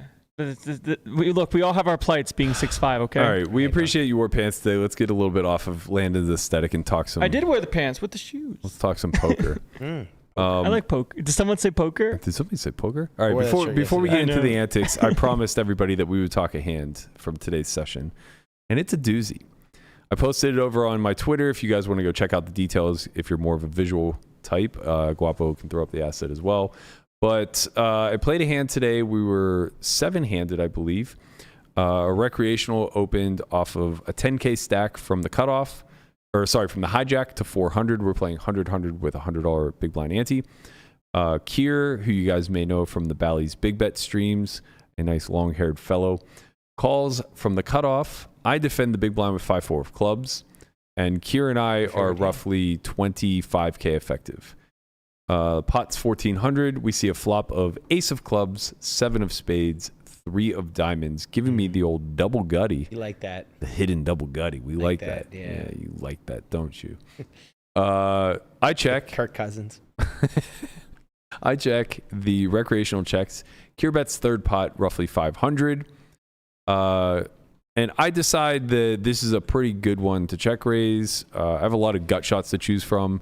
Look, we all have our plights being 6'5", okay? All right, we appreciate you wore pants today. Let's get a little bit off of Landon's aesthetic and talk some. I did wear the pants with the shoes. Let's talk some poker. I like poker. Did someone say poker? Did somebody say poker? All right, wore that shirt before we yesterday. get I into the know. antics, I promised everybody that we would talk a hand from today's session, and it's a doozy. I posted it over on my Twitter if you guys want to go check out the details. If you're more of a visual type, Guapo can throw up the asset as well. But I played a hand today. We were 7-handed, I believe. A recreational opened off of a 10K stack from the cutoff, from the hijack to 400. We're playing 100 with a $100 big blind ante. Kier, who you guys may know from the Bally's Big Bet streams, a nice long-haired fellow, calls from the cutoff. I defend the big blind with 5-4 of clubs, and Kier and I are roughly 25K effective. Pot's 1,400. We see a flop of ace of clubs, 7 of spades, 3 of diamonds, giving me the old double gutty. You like that? The hidden double gutty. We like that. Yeah, you like that, don't you? I check. Kirk Cousins. I check the recreational checks. Kier bets third pot, roughly 500. And I decide that this is a pretty good one to check raise. I have a lot of gut shots to choose from.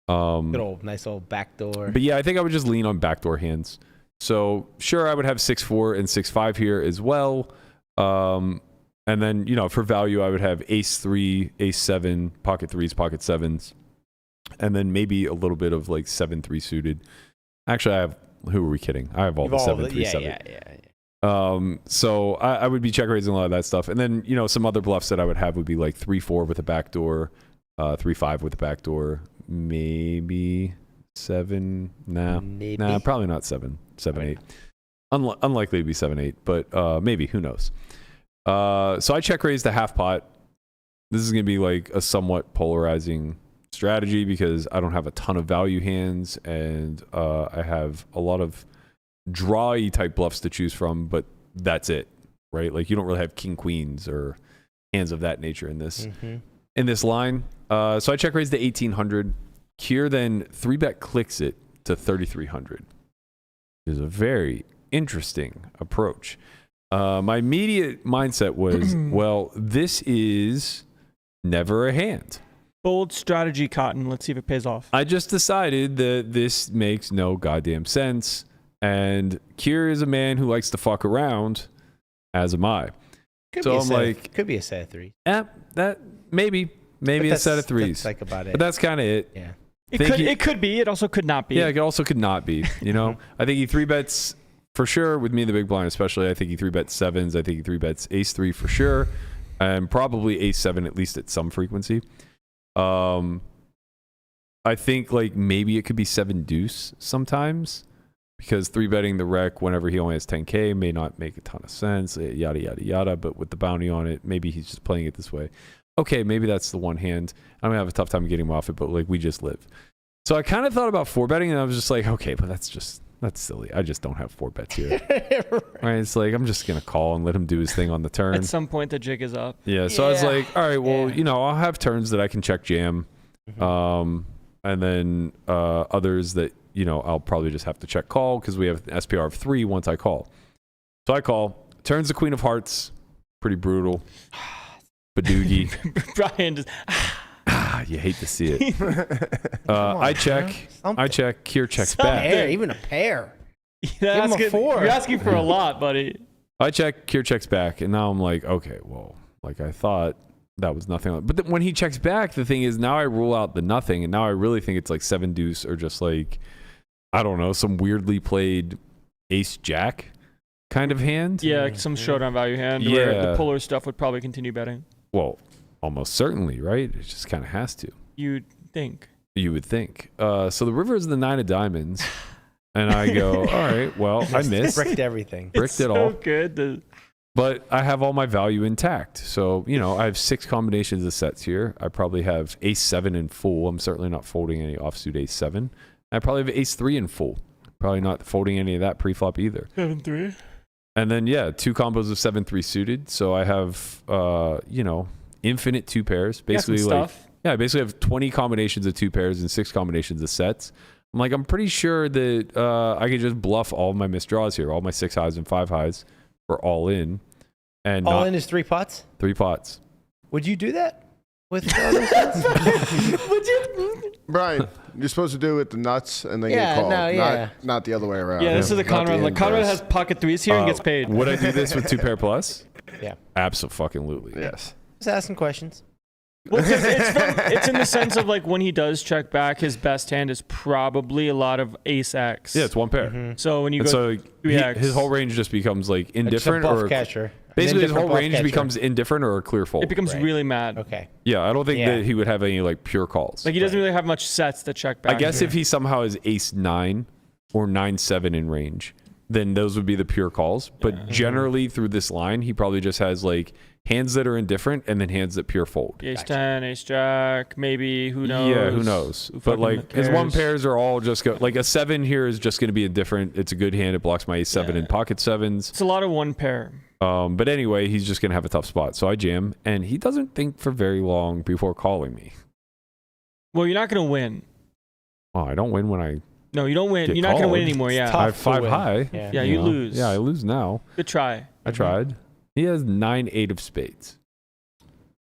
Nice old backdoor. But yeah, I think I would just lean on backdoor hands. So sure, I would have 6-4 and 6-5 here as well. And then, for value, I would have ace-3, ace-7, pocket 3s, pocket 7s. And then maybe a little bit of like 7-3 suited. Actually, who are we kidding? I have all the 7-3, 7. Yeah. So I would be check raising a lot of that stuff. And then, some other bluffs that I would have would be like 3-4 with a backdoor, 3-5 with a backdoor, maybe 7. Nah, probably not 7, 8. Unlikely to be 7-8, but maybe, who knows? So I check raise the half pot. This is going to be like a somewhat polarizing strategy because I don't have a ton of value hands and I have a lot of drawy type bluffs to choose from, but that's it, right? Like you don't really have king queens or hands of that nature in this in this line. So I check raise to 1,800. Kier then 3-bet clicks it to 3,300. It is a very interesting approach. My immediate mindset was, well, this is never a hand. Bold strategy, Cotton. Let's see if it pays off. I just decided that this makes no goddamn sense. And Kier is a man who likes to fuck around, as am I. Could be a set of 3. Yeah, that maybe a set of 3s. That's like about it. But that's kind of it. Yeah. It could be. It also could not be. Yeah, it also could not be. I think he 3-bets for sure with me, the big blind especially. I think he 3-bets 7s. I think he 3-bets ace-3 for sure. And probably ace-7 at least at some frequency. I think like maybe it could be 7-deuce sometimes because 3-betting the rec whenever he only has 10K may not make a ton of sense, yada, yada, yada. But with the bounty on it, maybe he's just playing it this way. Okay, maybe that's the one hand. I'm going to have a tough time getting him off it, but like we just live. So I kind of thought about 4-betting and I was just like, okay, but that's silly. I just don't have 4-bets here. Right? It's like, I'm just going to call and let him do his thing on the turn. At some point, the jig is up. Yeah. So I was like, all right, well, I'll have turns that I can check jam. And then others that, I'll probably just have to check call because we have an SPR of 3 once I call. So I call. Turns the queen of hearts. Pretty brutal. Badoogie. Brian just... you hate to see it. I check. Kier checks back. Even a pair. You're asking for a lot, buddy. I check. Kier checks back, and now I'm like, okay, well, like I thought that was nothing. But then when he checks back, the thing is now I rule out the nothing, and now I really think it's like 7-deuce or just like I don't know, some weirdly played ace-jack kind of hand. Yeah, like some showdown value hand where the polar stuff would probably continue betting. Well, almost certainly, right? It just kind of has to. You'd think. You would think. So the river is the 9 of diamonds. And I go, all right, well, I missed. Bricked everything. Bricked it all. So good. But I have all my value intact. So, I have 6 combinations of sets here. I probably have ace-7 in full. I'm certainly not folding any offsuit ace-7. I probably have ace-3 in full. Probably not folding any of that pre-flop either. 7-3. And then, 2 combos of 7-3 suited. So I have, infinite 2 pairs. Basically, I basically have 20 combinations of 2 pairs and 6 combinations of sets. I'm pretty sure that I could just bluff all my missed draws here. All my 6 highs and 5 highs are all in. And all in is 3 pots? 3 pots. Would you do that? With all those sets? Would you? Brian, you're supposed to do it with the nuts and then get called. Not the other way around. Yeah, this is a Conrad. Like Conrad has pocket 3s here and gets paid. Would I do this with 2 pair plus? Yeah. Absolutely. Yes. Just asking questions. Well, 'cause it's in the sense of like when he does check back, his best hand is probably a lot of ace X. Yeah, it's one pair. So when you And go so 3X, his whole range just becomes like Just a indifferent buff or catcher. basically his Indifferent whole buff range catcher. becomes indifferent or a clear fold. it becomes Right. really mad. Okay. Yeah, I don't think Yeah. that he would have any like pure calls. Like he doesn't really have much sets to check back. I guess if he somehow is ace 9 or 9-7 in range, then those would be the pure calls. But generally through this line, he probably just has like hands that are indifferent and then hands that pure fold. Ace 10, Ace Jack, maybe, who knows? Yeah, who knows? But Fucking like his one cares? pairs are all just like a 7 here is just going to be indifferent. It's a good hand. It blocks my ace 7 and pocket 7s. It's a lot of one pair. But anyway, he's just going to have a tough spot. So I jam, and he doesn't think for very long before calling me. Well, you're not going to win. Oh, I don't win when I No, you don't win. Get You're not going to called. win anymore. Yeah. I have to 5 win. high. Yeah. You know? lose. Yeah, I lose now. Good try. I tried. He has 9-8 of spades.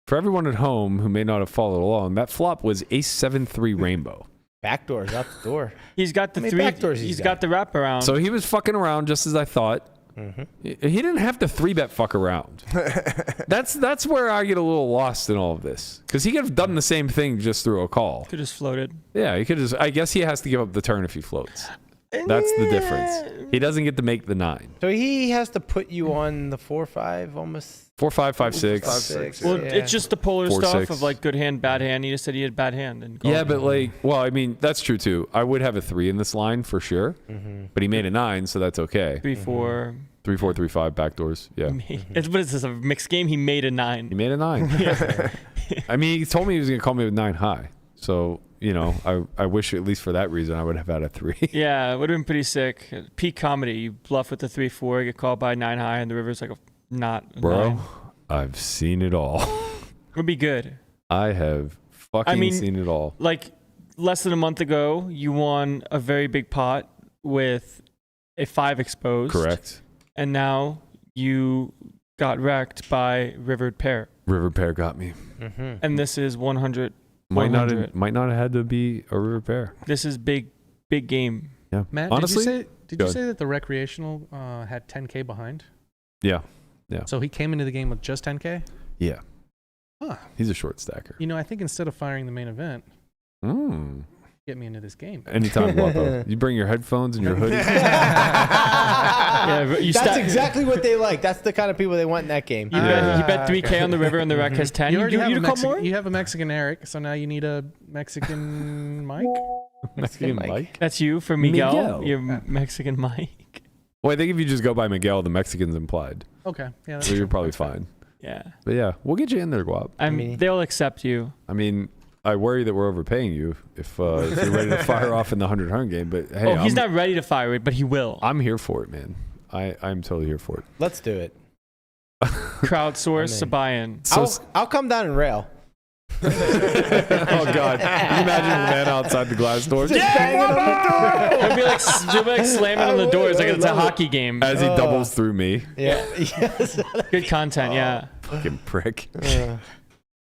For everyone at home who may not have followed along, that flop was ace 7-3 rainbow. Backdoors out the door. He's got the How many three. backdoors He's got the wraparound. So he was fucking around just as I thought. He didn't have to 3-bet fuck around. That's where I get a little lost in all of this. Because he could have done the same thing just through a call. could just floated. Yeah, he could just. I guess he has to give up the turn if he floats. That's the difference. He doesn't get to make the 9. So he has to put you on the 4-5 almost. 4, 5, 5, 6. 5-6. Well, Yeah. it's just the polar 4, stuff 6. of like good hand, bad hand. He just said he had bad hand. And Yeah, but like, well, I mean, that's true too. I would have a 3 in this line for sure, but he made a 9, so that's okay. 3, 4. 3, 4, 3, 5 backdoors. Yeah, It's what is this? A mixed game? He made a he 9. made a 9. I mean, he told me he was gonna call me with 9 high, so you know, I wish at least for that reason I would have had a 3. Yeah, it would have been pretty sick. Peak comedy. You bluff with the 3, 4, get called by 9 high, and the river's like not a Bro, 9. I've seen it all. It would be good. I have fucking seen it all. Like less than a month ago, you won a very big pot with a 5 exposed. Correct. And now you got wrecked by rivered pair. River pair got me. And this is 100. Might not 100. have had to be a river pair. This is big game. Yeah. Matt, honestly, did you say that the recreational had 10K behind? yeah, So he came into the game with just 10K? yeah. Huh. He's a short stacker. You know, I think instead of firing the main event, Mm. get me into this game. Anytime, Guapo. You bring your headphones and your hoodie. Yeah, you That's exactly what they like. That's the kind of people they want in that game. You bet 3K on the river and the wreck has 10. You already have, you a call more? you have a Mexican Eric, so now you need a Mexican Mike? Mexican Mike. Mike. That's you for Miguel. Miguel. Your Mexican Mike. Well, I think if you just go by Miguel, the Mexican's implied, Okay. Yeah, that's so you're true. probably That's fair. fine. Yeah. But yeah, we'll get you in there, Guap. They'll accept you. I mean, I worry that we're overpaying you if you're ready to fire off in the 100 game. But hey, He's not ready to fire it, but he will. I'm here for it, man. I'm totally here for it. Let's do it. Crowdsource a buy-in. So I'll come down and rail. oh God! Can you imagine the man outside the glass door Just banging on the door. It'll be like slamming on the doors like it's a hockey game. as he doubles through me? Yeah. Yes. Good content, yeah. Fucking prick.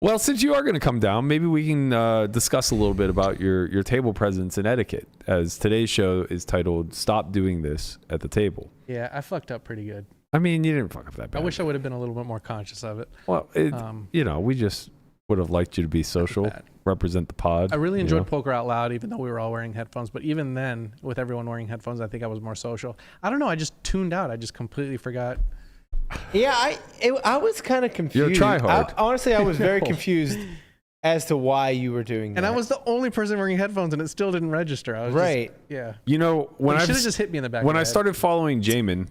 Well, since you are going to come down, maybe we can discuss a little bit about your table presence and etiquette, as today's show is titled "Stop Doing This at the Table." Yeah, I fucked up pretty good. I mean, you didn't fuck up that bad. I wish I would have been a little bit more conscious of it. Well, we just would have liked you to be social, bad. represent the pod. I really you enjoyed know? Poker Out Loud, even though we were all wearing headphones. But even then, with everyone wearing headphones, I think I was more social. I don't know. I just tuned out. I just completely forgot. Yeah, I was kind of confused. You're a tryhard. Honestly, I was very confused as to why you were doing that. And I was the only person wearing headphones, and it still didn't register. I was right. Just, yeah. You know, when You I should have just hit me in the back. when of the I head. started following Jamin,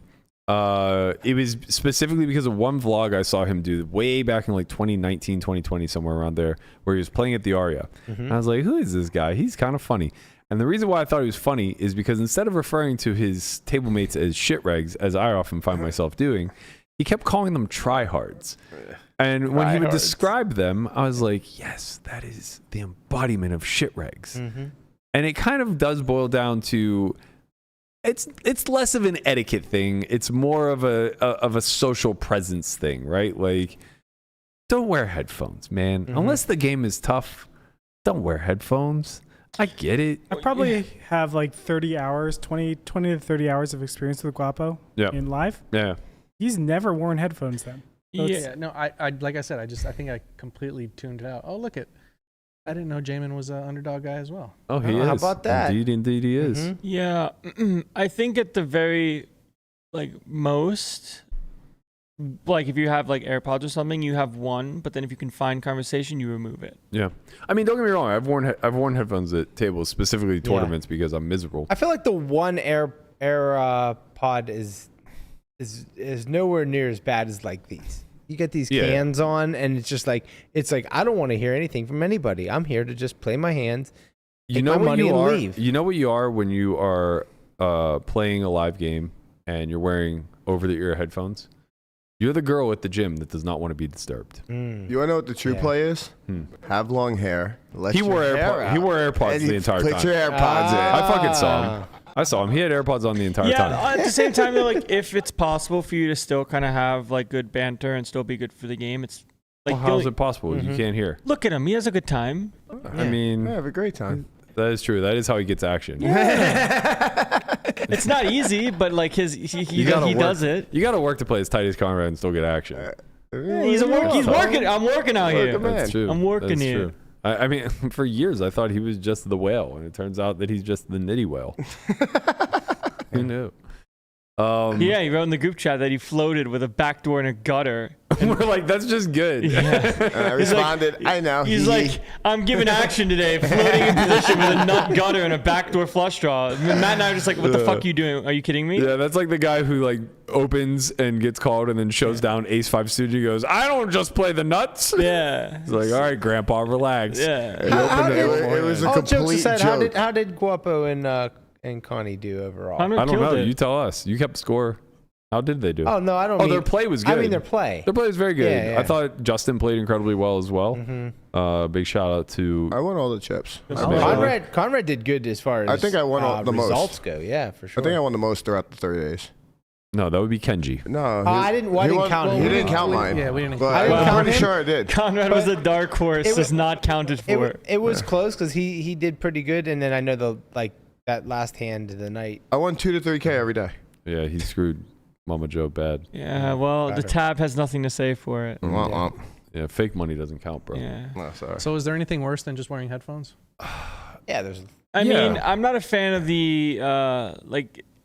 it was specifically because of one vlog I saw him do way back in like 2019, 2020, somewhere around there, where he was playing at the Aria. And I was like, who is this guy? He's kind of funny. And the reason why I thought he was funny is because instead of referring to his table mates as shit regs, as I often find myself doing, he kept calling them tryhards. And when he would describe them, I was like, yes, that is the embodiment of shit regs. And it kind of does boil down to it's less of an etiquette thing. It's more of a social presence thing, right? Like, don't wear headphones, man. Unless the game is tough, don't wear headphones. I get it. I probably have like 30 hours, 20 to 30 hours of experience with Guapo Yeah. in live. Yeah. He's never worn headphones then. So it's- Yeah, no, I like I said, I think I completely tuned it out. Oh, look it. I didn't know Jamin was an underdog guy as well. Oh, he Oh, is. how about that? Indeed, he is. Mhm. Yeah, I think at the very most, like if you have like AirPods or something, you have one, but then if you can find conversation, you remove it. Yeah. I mean, don't get me wrong. I've worn headphones at tables, specifically tournaments, because I'm miserable. I feel like the one AirPod is nowhere near as bad as like these. You get these cans on, and it's like I don't want to hear anything from anybody. I'm here to just play my hands, take my money, and leave. You know what you are when you are playing a live game and you're wearing over-the-ear headphones? You're the girl at the gym that does not want to be disturbed. You want to know what the true play is? Have long hair. He wore AirPods the entire time. Put your AirPods in. I fucking saw him. I saw him. He had AirPods on the entire time. Yeah, at the same time, though, like if it's possible for you to still kind of have like good banter and still be good for the game, it's like Well, how is it possible? You can't hear. Look at him; he has a good time. I mean, I have a great time. that is true. That is how he gets action. It's not easy, but like he does it. You got to work to play as tight as Conrad and still get action. Yeah, he's working. I'm working out here. That's true. I'm working That's here. true. I mean, for years I thought he was just the whale, and it turns out that he's just the nitty whale. Who knew? Yeah, he wrote in the group chat that he floated with a backdoor and a gutter. We're like, that's just good. Yeah. And I responded, I know. He's like, I'm giving action today, floating in position with a nut gutter and a backdoor flush draw. Matt and I are just like, what the fuck are you doing? Are you kidding me? Yeah, that's like the guy who like opens and gets called and then shows down Ace 5 suited. He goes, I don't just play the nuts. Yeah. He's like, all right, Grandpa, relax. Yeah. It was a All jokes complete aside, joke. how did Guapo and Connie do overall? Conrad I don't killed know. it. You tell us. You kept score. How did they do? Oh no, I don't. Oh, mean, their play was good. I mean their play. Their play was very good. Yeah, yeah. I thought Justin played incredibly well as well. Big shout out to. I won all the chips. Conrad did good as far as I think I won all the most. results go. Yeah, for sure. I think I won the most throughout the 30 days. No, that would be Kenji. No, I didn't count him. He didn't count mine. Yeah, we didn't But count him. I'm Count pretty him? sure I did. Conrad was a dark horse, It just was- not counted for. It was close because he did pretty good, and then I know that last hand of the night. I won 2 to 3K every day. Yeah, he screwed Mama Joe bad. Yeah, well, the tab has nothing to say for it. Yeah, fake money doesn't count, bro. Yeah. No, sorry. So is there anything worse than just wearing headphones? Yeah, there's. I Yeah. mean, I'm not a fan of the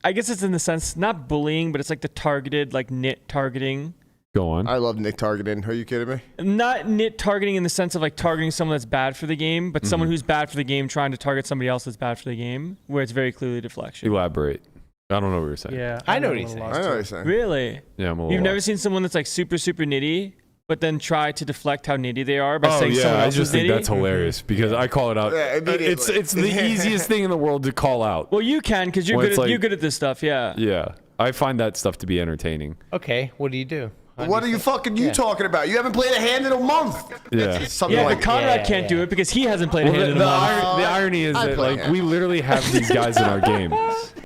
I guess it's in the sense not bullying, but it's like the targeted like nit targeting. Go on. I love Nick targeting. Are you kidding me? Not nit targeting in the sense of like targeting someone that's bad for the game, but someone who's bad for the game trying to target somebody else that's bad for the game, where it's very clearly deflection. Elaborate. I don't know what you're saying. Yeah, I know got what a he's little saying. lost I know too. what you're saying. Really? Yeah, I'm a little You've never lost. seen someone that's like super nitty, but then try to deflect how nitty they are by Oh saying someone yeah, I else just is think nitty? that's hilarious because I call it out. Yeah, immediately. It's the easiest thing in the world to call out. Well, you can because you're Well, good. it's like- You're good at this stuff. Yeah. Yeah, I find that stuff to be entertaining. Okay, what do you do? What are you fucking talking about? You haven't played a hand in a month. Yeah. Something Yeah, like but Conrad Yeah, can't do yeah. it because he hasn't played a Well, hand in the a month. irony is I that play like it. we literally have these guys in our games.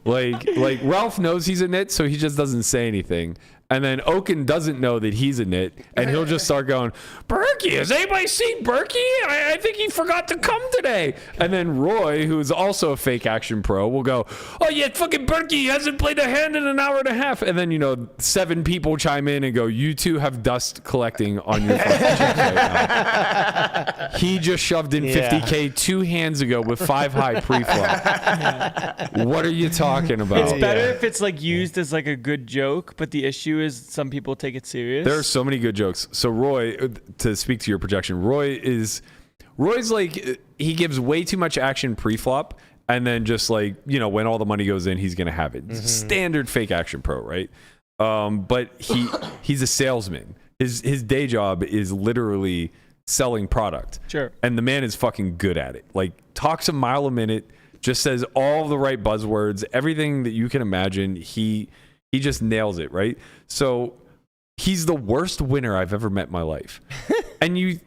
Like Ralph knows he's a nit, so he just doesn't say anything. And then Oaken doesn't know that he's a nit, and he'll just start going, Berkey, has anybody seen Berkey? I think he forgot to come today. And then Roy, who is also a fake action pro, will go, oh yeah, fucking Berkey hasn't played a hand in an hour and a half. And then, 7 people chime in and go, you two have dust collecting on your fucking chips right now. He just shoved in 50K 2 hands ago with 5 high pre-flop. What are you talking about? It's better if it's like used as like a good joke, but the issue is some people take it serious. There are so many good jokes. So Roy, to speak to your projection, Roy's like, he gives way too much action pre-flop, and then just like, when all the money goes in, he's gonna have it. Standard fake action pro, right? But he's a salesman. His day job is literally selling product. Sure. And the man is fucking good at it. Like, talks a mile a minute, just says all the right buzzwords, everything that you can imagine. He just nails it, right? So he's the worst winner I've ever met in my life. And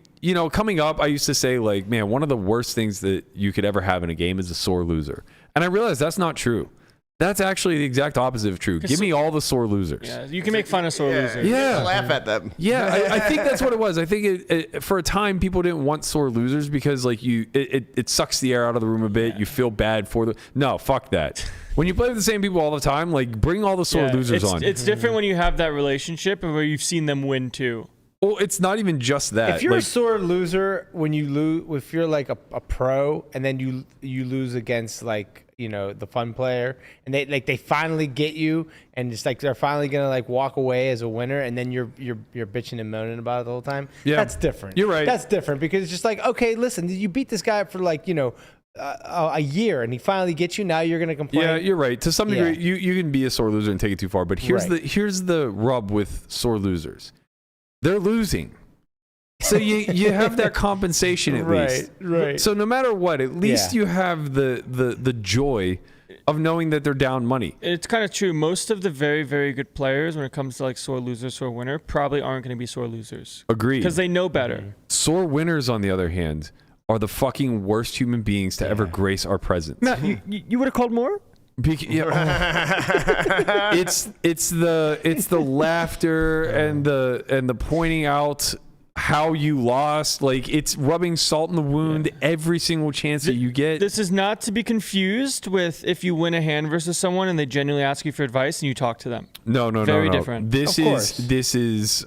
coming up, I used to say, like, man, one of the worst things that you could ever have in a game is a sore loser. And I realized that's not true. That's actually the exact opposite of true. Give me all the sore losers. Yeah, you can make fun of sore losers. Yeah. Laugh at them. Yeah, I think that's what it was. I think it for a time people didn't want sore losers because like it sucks the air out of the room a bit. You feel bad for the no, fuck that. When you play with the same people all the time, like bring all the sore losers on. It's different when you have that relationship and where you've seen them win too. Well, it's not even just that. If you're a sore loser when you lose, if you're like a pro and then you lose against like the fun player and they finally get you and it's like they're finally gonna like walk away as a winner and then you're bitching and moaning about it the whole time. Yeah, that's different. You're right. That's different because it's just like, okay, listen, you beat this guy for like a year and he finally gets you. Now you're gonna complain. Yeah, you're right. To some degree, you can be a sore loser and take it too far. But here's the rub with sore losers. They're losing. So you have that compensation at least. Right. So no matter what, at least you have the joy of knowing that they're down money. It's kind of true. Most of the very, very good players, when it comes to like sore loser, sore winner, probably aren't going to be sore losers. Agreed. Because they know better. Sore winners, on the other hand, are the fucking worst human beings to ever grace our presence. Matt, you would have called more? It's the laughter and the pointing out how you lost. Like it's rubbing salt in the wound every single chance that you get. This is not to be confused with if you win a hand versus someone and they genuinely ask you for advice and you talk to them. No. Very different. This is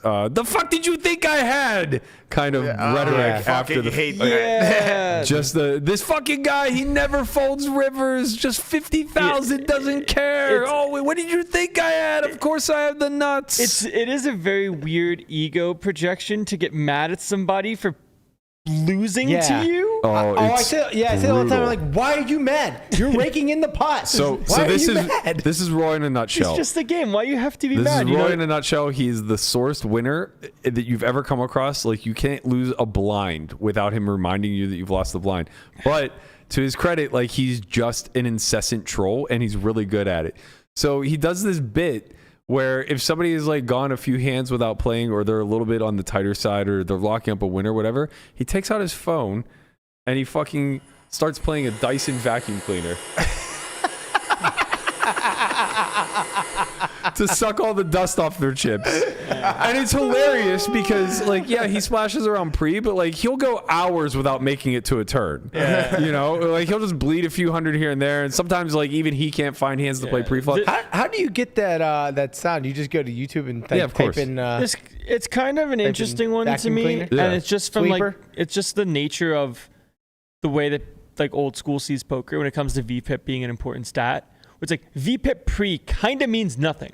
the fuck did you think I had kind of rhetoric after the hate just this fucking guy, he never folds rivers, just 50,000 doesn't care. What did you think I had? Of course I have the nuts. It is a very weird ego projection to get mad at somebody for losing to you. I say it all the time. I'm like, why are you mad? You're raking in the pot. Why are you mad? This is Roy in a nutshell. It's just a game. Why you have to be mad? This is Roy in a nutshell. He's the sorest winner that you've ever come across. Like you can't lose a blind without him reminding you that you've lost the blind. But to his credit, like he's just an incessant troll and he's really good at it. So he does this bit where if somebody is like gone a few hands without playing or they're a little bit on the tighter side or they're locking up a win or whatever, he takes out his phone and he fucking starts playing a Dyson vacuum cleaner to suck all the dust off their chips. And it's hilarious because like, he splashes around pre, but like he'll go hours without making it to a turn. Like he'll just bleed a few hundred here and there. And sometimes like even he can't find hands to play pre-flop. How do you get that sound? You just go to YouTube and type in... it's kind of an interesting one to me. And it's just from it's just the nature of the way that like old school sees poker when it comes to VPIP being an important stat. It's like VPIP pre kind of means nothing.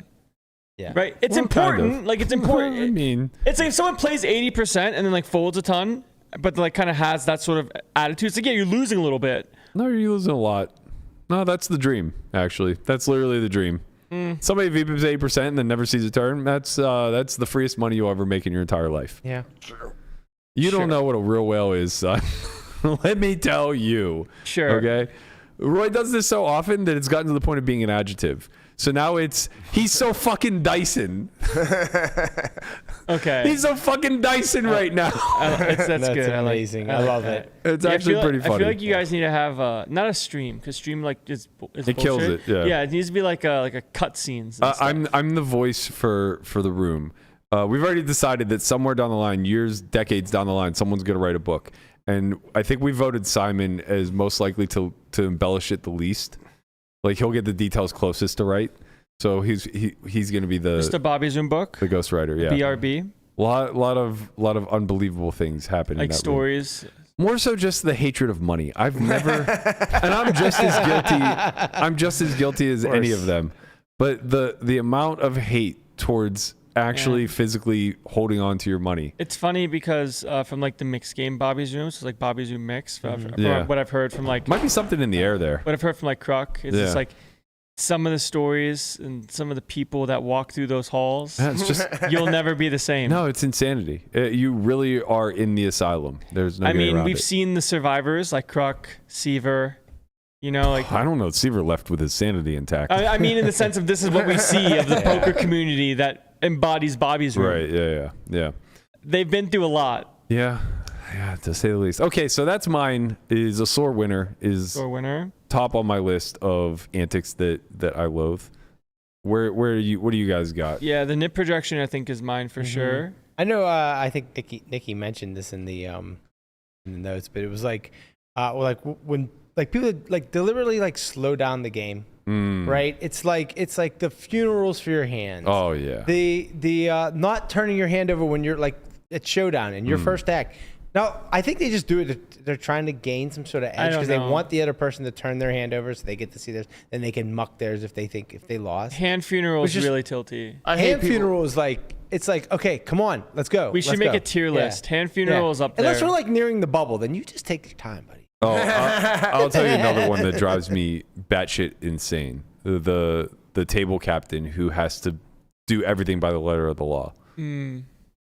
Yeah. Right? It's important. Kind of. Like it's important. I mean, it's like if someone plays 80% and then like folds a ton, but like kind of has that sort of attitude. It's like, you're losing a little bit. No, you're losing a lot. No, that's the dream, actually. That's literally the dream. Somebody VPIPs 80% and then never sees a turn. That's the freest money you'll ever make in your entire life. Yeah. You don't know what a real whale is, son. Let me tell you. Sure. Okay? Roy does this so often that it's gotten to the point of being an adjective. So now he's so fucking Dyson. Okay. He's so fucking Dyson right now. That's good. Amazing. I love it. It's actually pretty funny. I feel like you guys need to have not a stream, because stream like is it kills it. Yeah, it needs to be like a cut scenes. I'm the voice for the room. We've already decided that somewhere down the line, decades down the line, someone's going to write a book. And I think we voted Simon as most likely to embellish it the least. Like he'll get the details closest to write. So he's going to be Mr. Bobby Zoom book, the ghostwriter. Yeah, BRB. Lot of unbelievable things happen. Like in that stories. Room. More so just the hatred of money. I've never, and I'm just as guilty. I'm just as guilty as any of them. But the amount of hate towards actually physically holding on to your money. It's funny because from like the mixed game Bobby Zoom, so like Bobby Zoom mix, what I've heard from like... Might be something in the air there. What I've heard from like Kruk, it's just like some of the stories and some of the people that walk through those halls, it's just you'll never be the same. No, it's insanity. You really are in the asylum. There's no getting around we've seen the survivors like Kruk, Seaver, you know, like... I don't know. Seaver left with his sanity intact. I mean, in the sense of this is what we see of the poker community that embodies Bobby's room. Right, yeah. They've been through a lot. Yeah, to say the least. Okay, so that's mine. Is a sore winner. Is sore winner. top on my list of antics that I loathe. What do you guys got? Yeah, the nip projection I think is mine for sure. I know. I think Nikki mentioned this in the notes, but it was like when people deliberately slow down the game, right? It's like the funerals for your hands. Oh yeah. The not turning your hand over when you're like at showdown in your first act. Now, I think they just do it. They're trying to gain some sort of edge because they want the other person to turn their hand over so they get to see theirs. Then they can muck theirs if they lost. Hand funeral is really tilty. Hand funeral is it's like, okay, come on, let's go. We should make a tier list. Hand funeral is up there. Unless we're nearing the bubble, then you just take your time, buddy. Oh, I'll tell you another one that drives me batshit insane. The table captain who has to do everything by the letter of the law.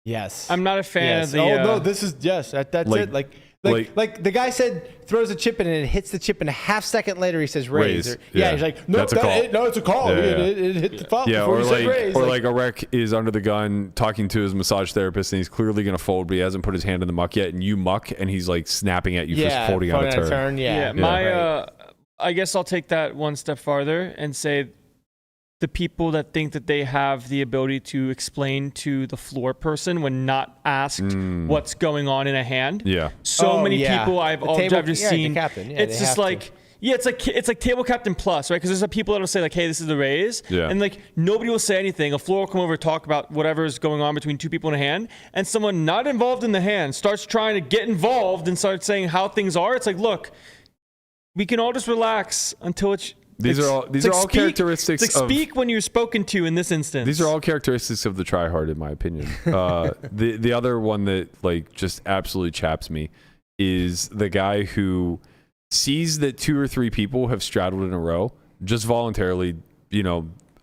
Yes. I'm not a fan of the... no, this is... Yes, that's it. Like the guy said, throws a chip in and it hits the chip, and a half second later he says raise. He's like, no, that's a call. No, it's a call. It hit the foul before he said raise. Or like a rec is under the gun talking to his massage therapist, and he's clearly going to fold, but he hasn't put his hand in the muck yet, and you muck, and he's like snapping at you for folding out a turn. I guess I'll take that one step farther and say the people that think that they have the ability to explain to the floor person when not asked what's going on in a hand. Yeah. So many people I've just seen. The captain. It's just like, it's like table captain plus, right? Because there's some people that will say like, hey, this is the raise. Yeah. And like nobody will say anything. A floor will come over and talk about whatever is going on between two people in a hand. And someone not involved in the hand starts trying to get involved and starts saying how things are. It's like, look, we can all just relax until it's... These are all characteristics of... speak when you're spoken to in this instance. These are all characteristics of the tryhard, in my opinion. The other one that just absolutely chaps me is the guy who sees that 2 or 3 people have straddled in a row, just voluntarily,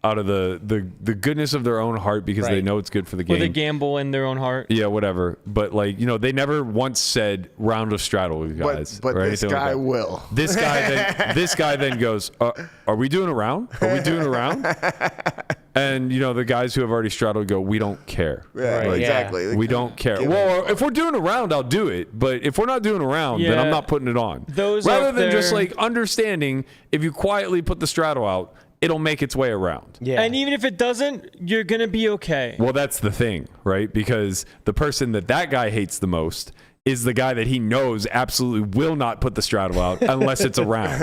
out of the goodness of their own heart because they know it's good for the game. Or they gamble in their own heart. Yeah, whatever. But they never once said round of straddle, guys. But right? this guy will. This guy then goes, are we doing a round? Are we doing a round? And the guys who have already straddled go, we don't care. Yeah, exactly. We don't care. Well, if we're doing a round, I'll do it. But if we're not doing a round, then I'm not putting it on. Rather than just understanding, if you quietly put the straddle out, it'll make its way around. Yeah. And even if it doesn't, you're going to be okay. Well, that's the thing, right? Because the person that guy hates the most is the guy that he knows absolutely will not put the straddle out unless it's a round.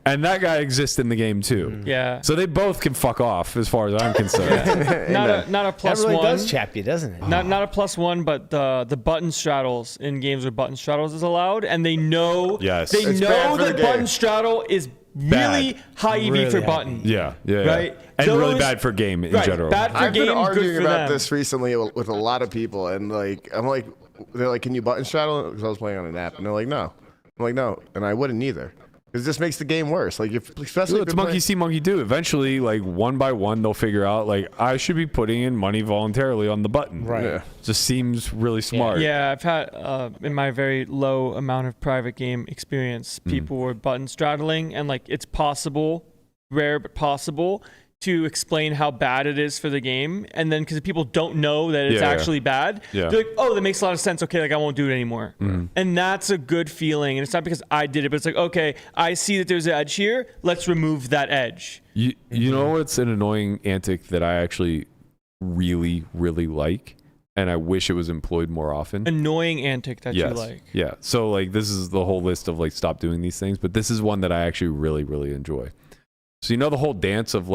And that guy exists in the game too. Yeah. So they both can fuck off as far as I'm concerned. Not a plus that really one. does chap you, doesn't it? Not a plus one, but the button straddles in games where button straddles is allowed, and they know that button straddle is really high EV really for button. Yeah. Right? And really bad for game in general. Bad for I've game, been arguing good for about them. this recently with a lot of people, and I'm like, they're like, can you button straddle? Because I was playing on an app, and they're like, no. I'm like, no, and I wouldn't either. Because it just makes the game worse. Especially it's monkey see, monkey do. Eventually, one by one, they'll figure out I should be putting in money voluntarily on the button. Right. Yeah. Just seems really smart. Yeah, I've had in my very low amount of private game experience, people were button straddling, and it's possible, rare but possible, to explain how bad it is for the game, and then because people don't know that it's actually bad, they're like, oh, that makes a lot of sense. Okay, I won't do it anymore. And that's a good feeling. And it's not because I did it, but it's okay, I see that there's an edge here. Let's remove that edge. You know what's an annoying antic that I actually really, really like, and I wish it was employed more often? Annoying antic that you like. Yeah. So this is the whole list of stop doing these things, but this is one that I actually really, really enjoy. So the whole dance of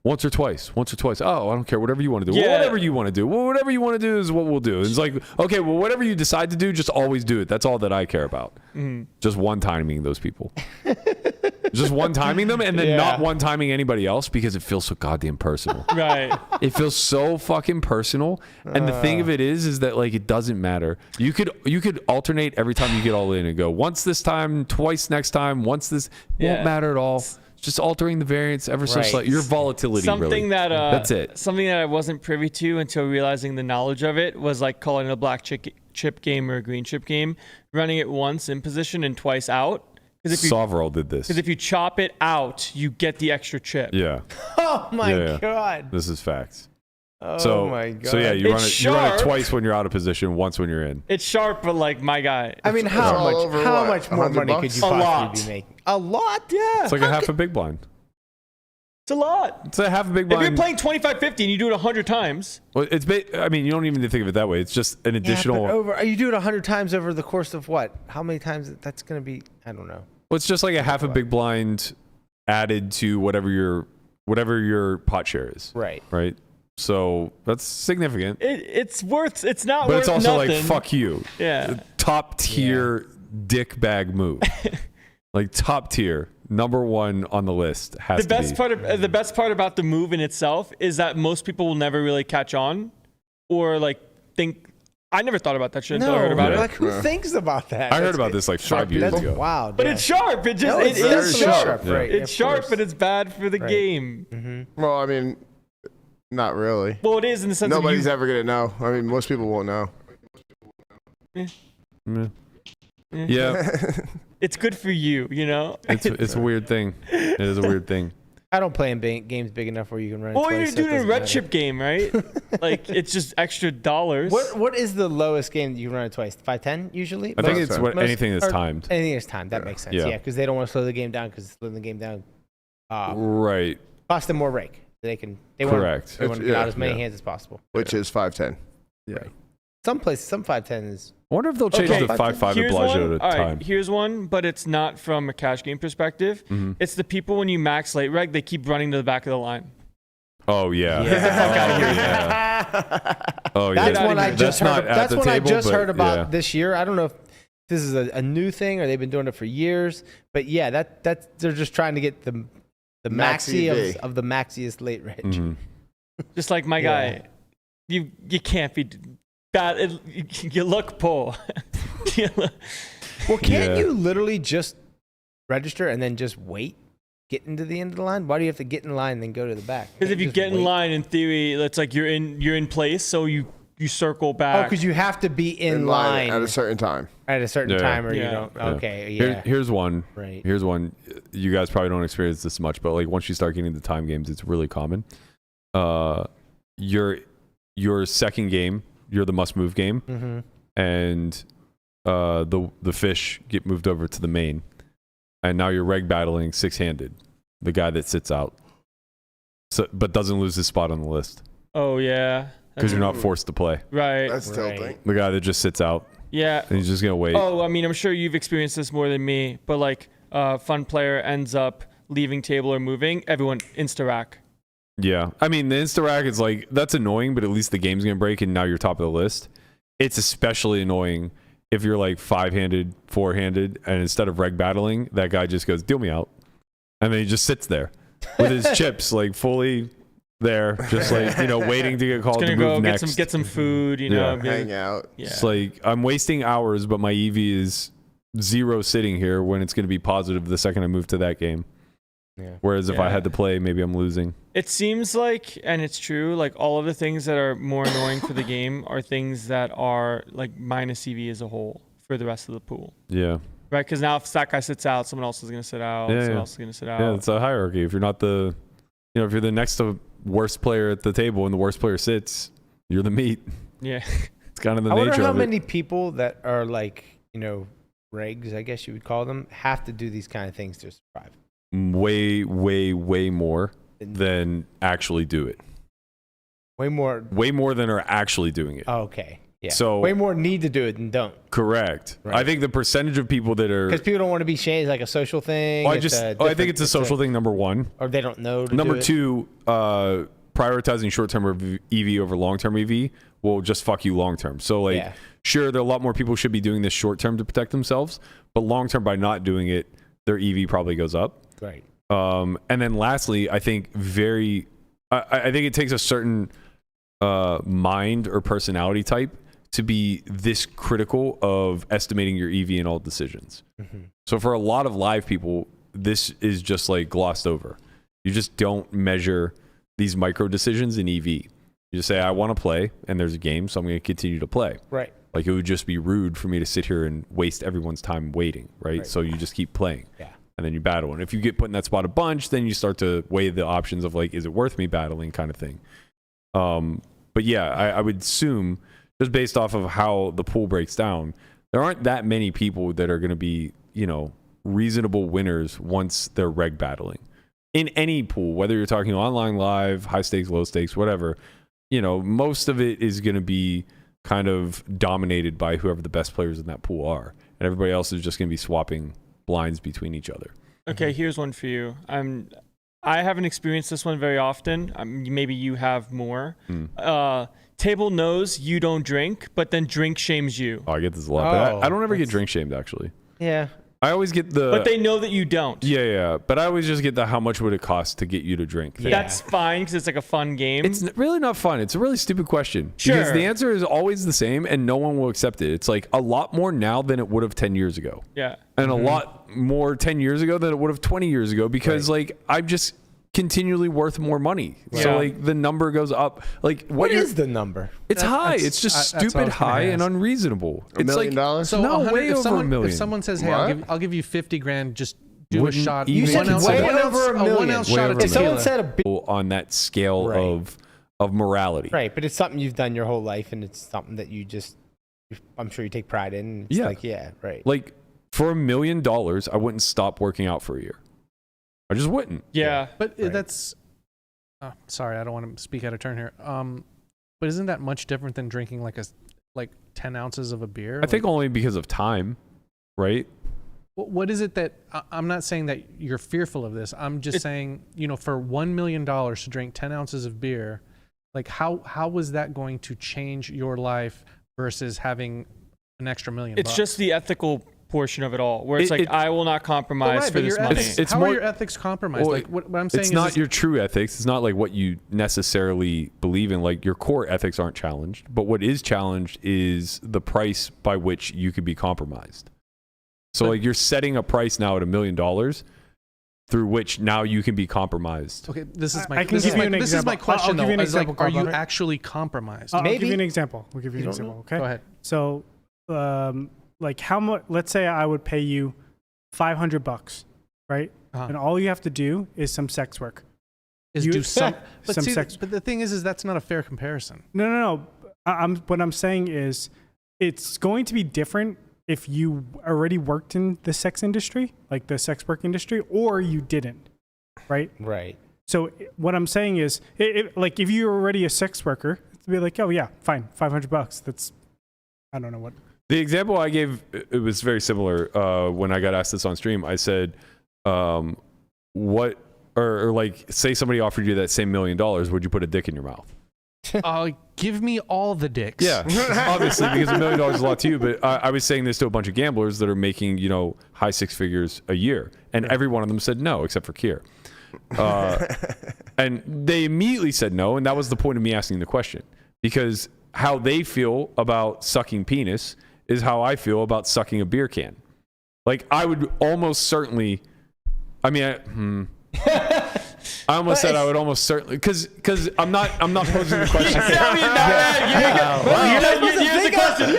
once or twice. Oh, I don't care. Whatever you want to do. Yeah. Well, whatever you want to do. Well, whatever you want to do is what we'll do. It's okay, well, whatever you decide to do, just always do it. That's all that I care about. Just one timing those people. Just one timing them, and then not one timing anybody else, because it feels so goddamn personal. Right. It feels so fucking personal. And the thing of it is that it doesn't matter. You could alternate every time you get all in and go once this time, twice next time, once this won't matter at all. Just altering the variance ever so slightly. Your volatility, really. That's it. Something that I wasn't privy to until realizing the knowledge of it was calling it a black chip game or a green chip game, running it once in position and twice out. Sovereign did this. Because if you chop it out, you get the extra chip. Yeah. Oh my God. This is facts. Oh my God. So you run it twice when you're out of position, once when you're in. It's sharp, but my guy. I mean, how much more money could you possibly be making? A lot? Yeah. It's like a half a big blind. It's a lot. It's a half a big If blind. you're playing 25-50 and you do it 100 times. Well, I mean, you don't even think of it that way. It's just an additional. Yeah, but you do it 100 times over the course of what? How many times that's going to be? I don't know. Well, it's just like a half a big blind added to whatever your pot share is. Right. Right. So that's significant. It's worth. It's not. But worth it's also nothing. like fuck you. Yeah. Top tier dick bag move. Like top tier, number one on the list has The to best be. the best part about the move in itself is that most people will never really catch on, or like think. I never thought about that shit until I heard about it. Like who thinks about that? I heard about this like 5 years That's ago. wild. But it's sharp. It just it very is sharp. right? It's Of sharp, course. but it's bad for the Right. game. Well, I mean, not really. Well, it is in the sense Nobody's that ever gonna know. I mean, most people won't know. Yeah, it's good for you. You know. it's a weird thing. It is a weird thing. I don't play in games big enough where you can run. Well, twice, you're so it doing a doesn't red matter. chip game, right? Like it's just extra dollars. What is the lowest game that you can run it twice? 5-10 usually. I think Most- it's anything that's timed. Anything that's timed. That makes sense. Yeah. Yeah, because they don't want to slow the game down because slowing the game down Right. costs them more rake. They want Correct. to get out as many Yeah. hands as possible. Which is 5-10. Yeah. Some places, some 5-10 is. I wonder if they'll change Okay, the 5-5 at Here's Bellagio one. at a All right, time. here's one, but it's not from a cash game perspective. Mm-hmm. It's the people when you max late reg, they keep running to the back of the line. Oh yeah. Get the fuck Oh, yeah. Oh yeah. That's one I just heard. That's one I just heard about Yeah. this year. I don't know if this is a new thing or they've been doing it for years, but yeah, that's they're just trying to get the Max maxi EV. of the maxiest late reg. Mhm. Just like my Yeah. guy, you can't be bad. You look poor. Well, can't Yeah. you literally just register and then just wait, get into the end of the line? Why do you have to get in line and then go to the back? Because if you Just get in wait? line, in theory, it's like you're in place, so you circle Oh, back. because you have to be in line line at a certain time. at a certain Yeah. time, or Yeah. you don't. Yeah. Okay, yeah. Here's one. Right. Here's one. You guys probably don't experience this much, but like once you start getting into time games, it's really common. Your second game, you're the must move game, Mm-hmm. and the fish get moved over to the main, and now you're reg battling 6-handed, the guy that sits out, so but doesn't lose his spot on the list Oh yeah. because you're not forced to play. Right. That's Right. tilting. The guy that just sits out Yeah. and he's just gonna wait. Oh, I mean, I'm sure you've experienced this more than me, but like, fun player ends up leaving table or moving, everyone insta-rack. Yeah, I mean the insta rack is like that's annoying, but at least the game's gonna break and now you're top of the list. It's especially annoying if you're like 5-handed, 4-handed, and instead of reg battling, that guy just goes deal me out, and then he just sits there with his chips like fully there, just like waiting to get called to Gonna move go next. get some food, you know. Yeah. Hang out. Yeah. It's like I'm wasting hours, but my EV is 0 sitting here when it's gonna be positive the second I move to that game. Yeah. Whereas if I Yeah. had to play, maybe I'm losing. It seems like, and it's true, like all of the things that are more annoying for the game are things that are like minus EV as a whole for the rest of the pool. Yeah. Right? Because now if that guy sits out, someone else is going to sit out, Yeah, someone yeah. else is going to sit out. Yeah, it's a hierarchy. If you're not if you're the next to worst player at the table and the worst player sits, you're the meat. Yeah. It's kind of the I nature wonder how of many people that are like, regs, I guess you would call them, have to do these kind of things to survive. it. Way, way, way more than actually do it. Way more. Way more than are actually doing it. Oh, okay. Yeah. So- way more need to do it than don't. Correct. Right. I think the percentage of people that are. Because people don't want to be shamed. It's like a social thing. I it's just. a I different- think it's a social thing. Number one. Or they don't know. To Number do it. two, prioritizing short-term EV over long-term EV will just fuck you long-term. So like, Yeah. sure, there are a lot more people should be doing this short-term to protect themselves, but long-term by not doing it, their EV probably goes up. Right. And then lastly, I think I think it takes a certain mind or personality type to be this critical of estimating your EV in all decisions. Mm-hmm. So for a lot of live people, this is just like glossed over. You just don't measure these micro decisions in EV. You just say, I want to play, and there's a game, so I'm going to continue to play. Right. Like, it would just be rude for me to sit here and waste everyone's time waiting, right? Right. So you just keep playing. Yeah. And then you battle. And if you get put in that spot a bunch, then you start to weigh the options of like, is it worth me battling kind of thing. But yeah, I would assume just based off of how the pool breaks down, there aren't that many people that are going to be, reasonable winners once they're reg battling. In any pool, whether you're talking online, live, high stakes, low stakes, whatever, most of it is going to be kind of dominated by whoever the best players in that pool are. And everybody else is just going to be swapping blinds between each other. Okay, here's one for you. I haven't experienced this one very often. Maybe you have more. Table knows you don't drink, but then drink shames you. Oh, I get this a lot. But I don't ever get drink shamed, actually. Yeah. I always get the... But they know that you don't. Yeah. But I always just get the how much would it cost to get you to drink thing. That's fine because it's like a fun game. It's really not fun. It's a really stupid question. Sure. Because the answer is always the same and no one will accept it. It's like a lot more now than it would have 10 years ago. Yeah. And a lot more 10 years ago than it would have 20 years ago because like I'm just continually worth more money. Right. So like the number goes up. Like what is the number? It's high. It's just stupid high and unreasonable. $1 million? Like, So no, 100 way if over someone, $1 million. If someone says, "Hey, I'll give you 50 grand, just do Wouldn't a shot." even You said way over $1 million. 1 ounce shot of If someone tequila. said a big, on that scale of morality. right, but it's something you've done your whole life, and it's something that I'm sure you take pride in. It's right. Like for $1 million, I wouldn't stop working out for a year. I just wouldn't. Yeah. But that's. Sorry, I don't want to speak out of turn here. But isn't that much different than drinking like 10 ounces of a beer? I think only because of time, right? What is it that I'm not saying that you're fearful of this. I'm just saying, for $1 million to drink 10 ounces of beer, like how was that going to change your life versus having an extra $1 million? It's just the ethical portion of it all, where it's I will not compromise for this money. How are your ethics compromised? Well, like what I'm saying it's is not your true ethics. It's not like what you necessarily believe in. Like your core ethics aren't challenged, but what is challenged is the price by which you could be compromised. So like you're setting a price now at $1 million through which now you can be compromised. Okay, this is my I can give you an this is my example. question I'll give you an though. Is like, example, are you Carl, right? actually compromised? I'll give Maybe. you an example. We'll give you an example. Okay. Go ahead. So, like how much? Let's say I would pay you $500, right? And all you have to do is some sex work. Is do some but some see, sex. But the thing is that's not a fair comparison. No. What I'm saying is, it's going to be different if you already worked in the sex industry, like the sex work industry, or you didn't, right? Right. So what I'm saying is, like if you're already a sex worker, it'd be like, oh yeah, fine, $500. That's, I don't know what. The example I gave, it was very similar. When I got asked this on stream, I said, what, or like, say somebody offered you that same $1 million, would you put a dick in your mouth? Give me all the dicks. Yeah, obviously, because $1 million is a lot to you. But I was saying this to a bunch of gamblers that are making, high six figures a year. And every one of them said no, except for Kier. And they immediately said no. And that was the point of me asking the question. Because how they feel about sucking penis is how I feel about sucking a beer can. Like, I would almost certainly, I almost said I would almost certainly, because I'm not posing the question. Here's the question.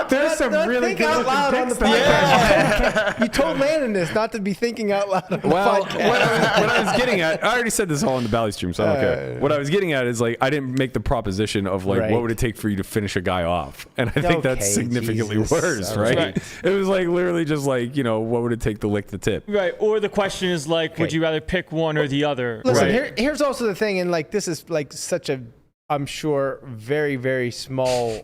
There's some really think out loud on the podcast. You told Landon this, not to be thinking out loud on the podcast. What I was getting at, I already said this all on the Bally stream, so I don't care. What I was getting at is like, I didn't make the proposition of like, what would it take for you to finish a guy off? And I think that's significantly worse, right? It was like literally just like, what would it take to lick the tip? Right. Or the question is like, would you rather pick one or the other? Listen, here's also the thing, and like this is like such a, I'm sure, very, very small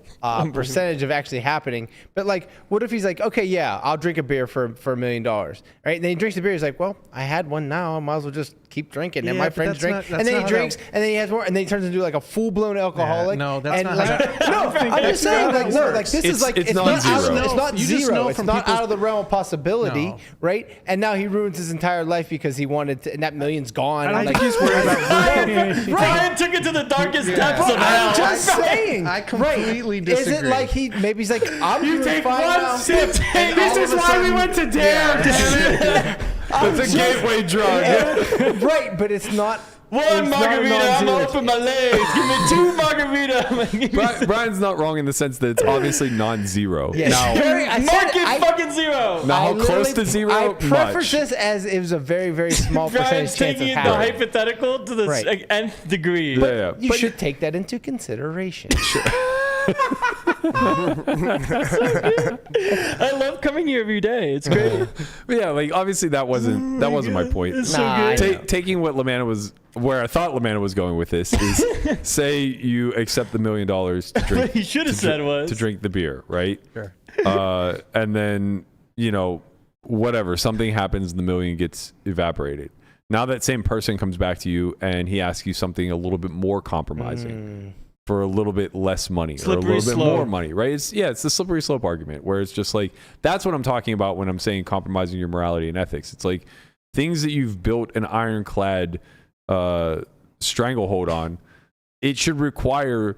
percentage of actually happening. But like, what if he's like, okay, yeah, I'll drink a beer for $1 million, right? And then he drinks the beer. He's like, well, I had one now. I might as well just keep drinking. And my friends drink, and then he drinks, and then he has more, and then he turns into like a full-blown alcoholic. No, that's not like, how no, I'm just saying, like, no, like this is like it's not non-zero. it's not You just zero. know It's from not people's- out of the realm of possibility, No. right? And now he ruins his entire life because he wanted to, and that million's gone. I don't and think he's worried about Brian took it to the darkest depths of hell. I'm just saying. I completely Is disagree. it like maybe he's like, I'm You doing take fine one now. sip. This is why we went to Dare. It's a gateway drug. Right, but it's not. One it's not margarita, I'm non-zero. open my legs. Give me two margarita. Brian's not wrong in the sense that it's obviously non-zero. Yes. Now, Market fucking zero. now how I close literally- to zero? I preface Much. this as it was a very, very small percentage Brian's chance of taking the happening. hypothetical to the Right. nth degree. Yeah. You should take that into consideration. I love coming here every day. It's great. But yeah, like obviously that wasn't my point. It's so good. Taking what Lamanna was, where I thought Lamanna was going with this is, say you accept the $1 million to drink. What he should have said was to drink the beer, right? Sure. And then whatever, something happens, the $1 million gets evaporated. Now that same person comes back to you and he asks you something a little bit more compromising for a little bit less money or a little bit more money, right? It's the slippery slope argument where it's just like, that's what I'm talking about when I'm saying compromising your morality and ethics. It's like things that you've built an ironclad stranglehold on. It should require,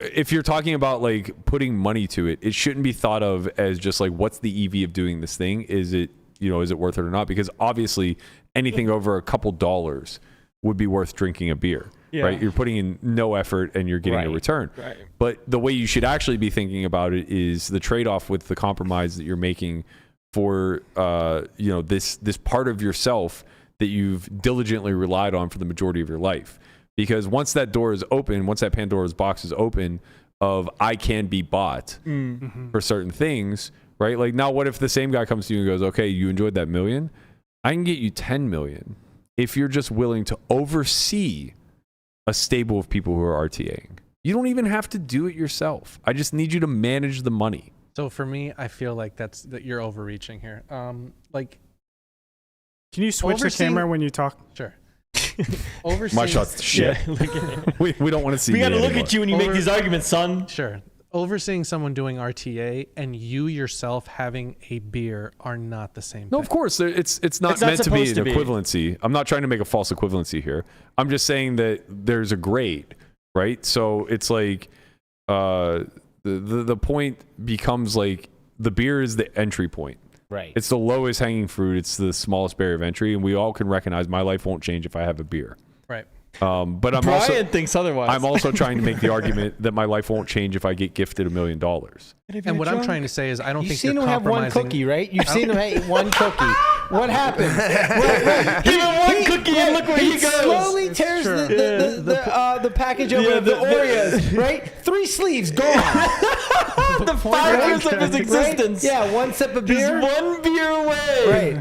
if you're talking about like putting money to it, it shouldn't be thought of as just like, what's the EV of doing this thing? Is it worth it or not? Because obviously anything over a couple dollars would be worth drinking a beer, right? You're putting in no effort and you're getting a return. Right. But the way you should actually be thinking about it is the trade-off with the compromise that you're making for, this part of yourself that you've diligently relied on for the majority of your life. Because once that door is open, once that Pandora's box is open of I can be bought for certain things, right? Like now what if the same guy comes to you and goes, okay, you enjoyed that $1 million? I can get you 10 million if you're just willing to oversee a stable of people who are RTAing. You don't even have to do it yourself. I just need you to manage the money. So for me, I feel like that you're overreaching here. Can you switch the camera when you talk? Sure. My shot's shit. Yeah, we don't want to see. we got to look anymore. at you when you make these arguments, son. Sure. Overseeing someone doing RTA and you yourself having a beer are not the same thing. No, of course. It's not meant to be an equivalency. I'm not trying to make a false equivalency here. I'm just saying that there's a grade, right? So it's like the point becomes like the beer is the entry point. Right. It's the lowest hanging fruit. It's the smallest barrier of entry. And we all can recognize my life won't change if I have a beer. Right. But I'm Brian thinks otherwise. I'm also trying to make the argument that my life won't change if I get gifted $1 million. And what I'm trying to say is I don't think you're You've seen him have one compromising. cookie, right? You've seen him eat one cookie. What happened? Give him one cookie and look where he goes. Slowly tears the package over the Oreos, right? 3 sleeves gone. The 5 years of his existence. Right? Yeah, 1 sip of beer. Just 1 beer away. Right.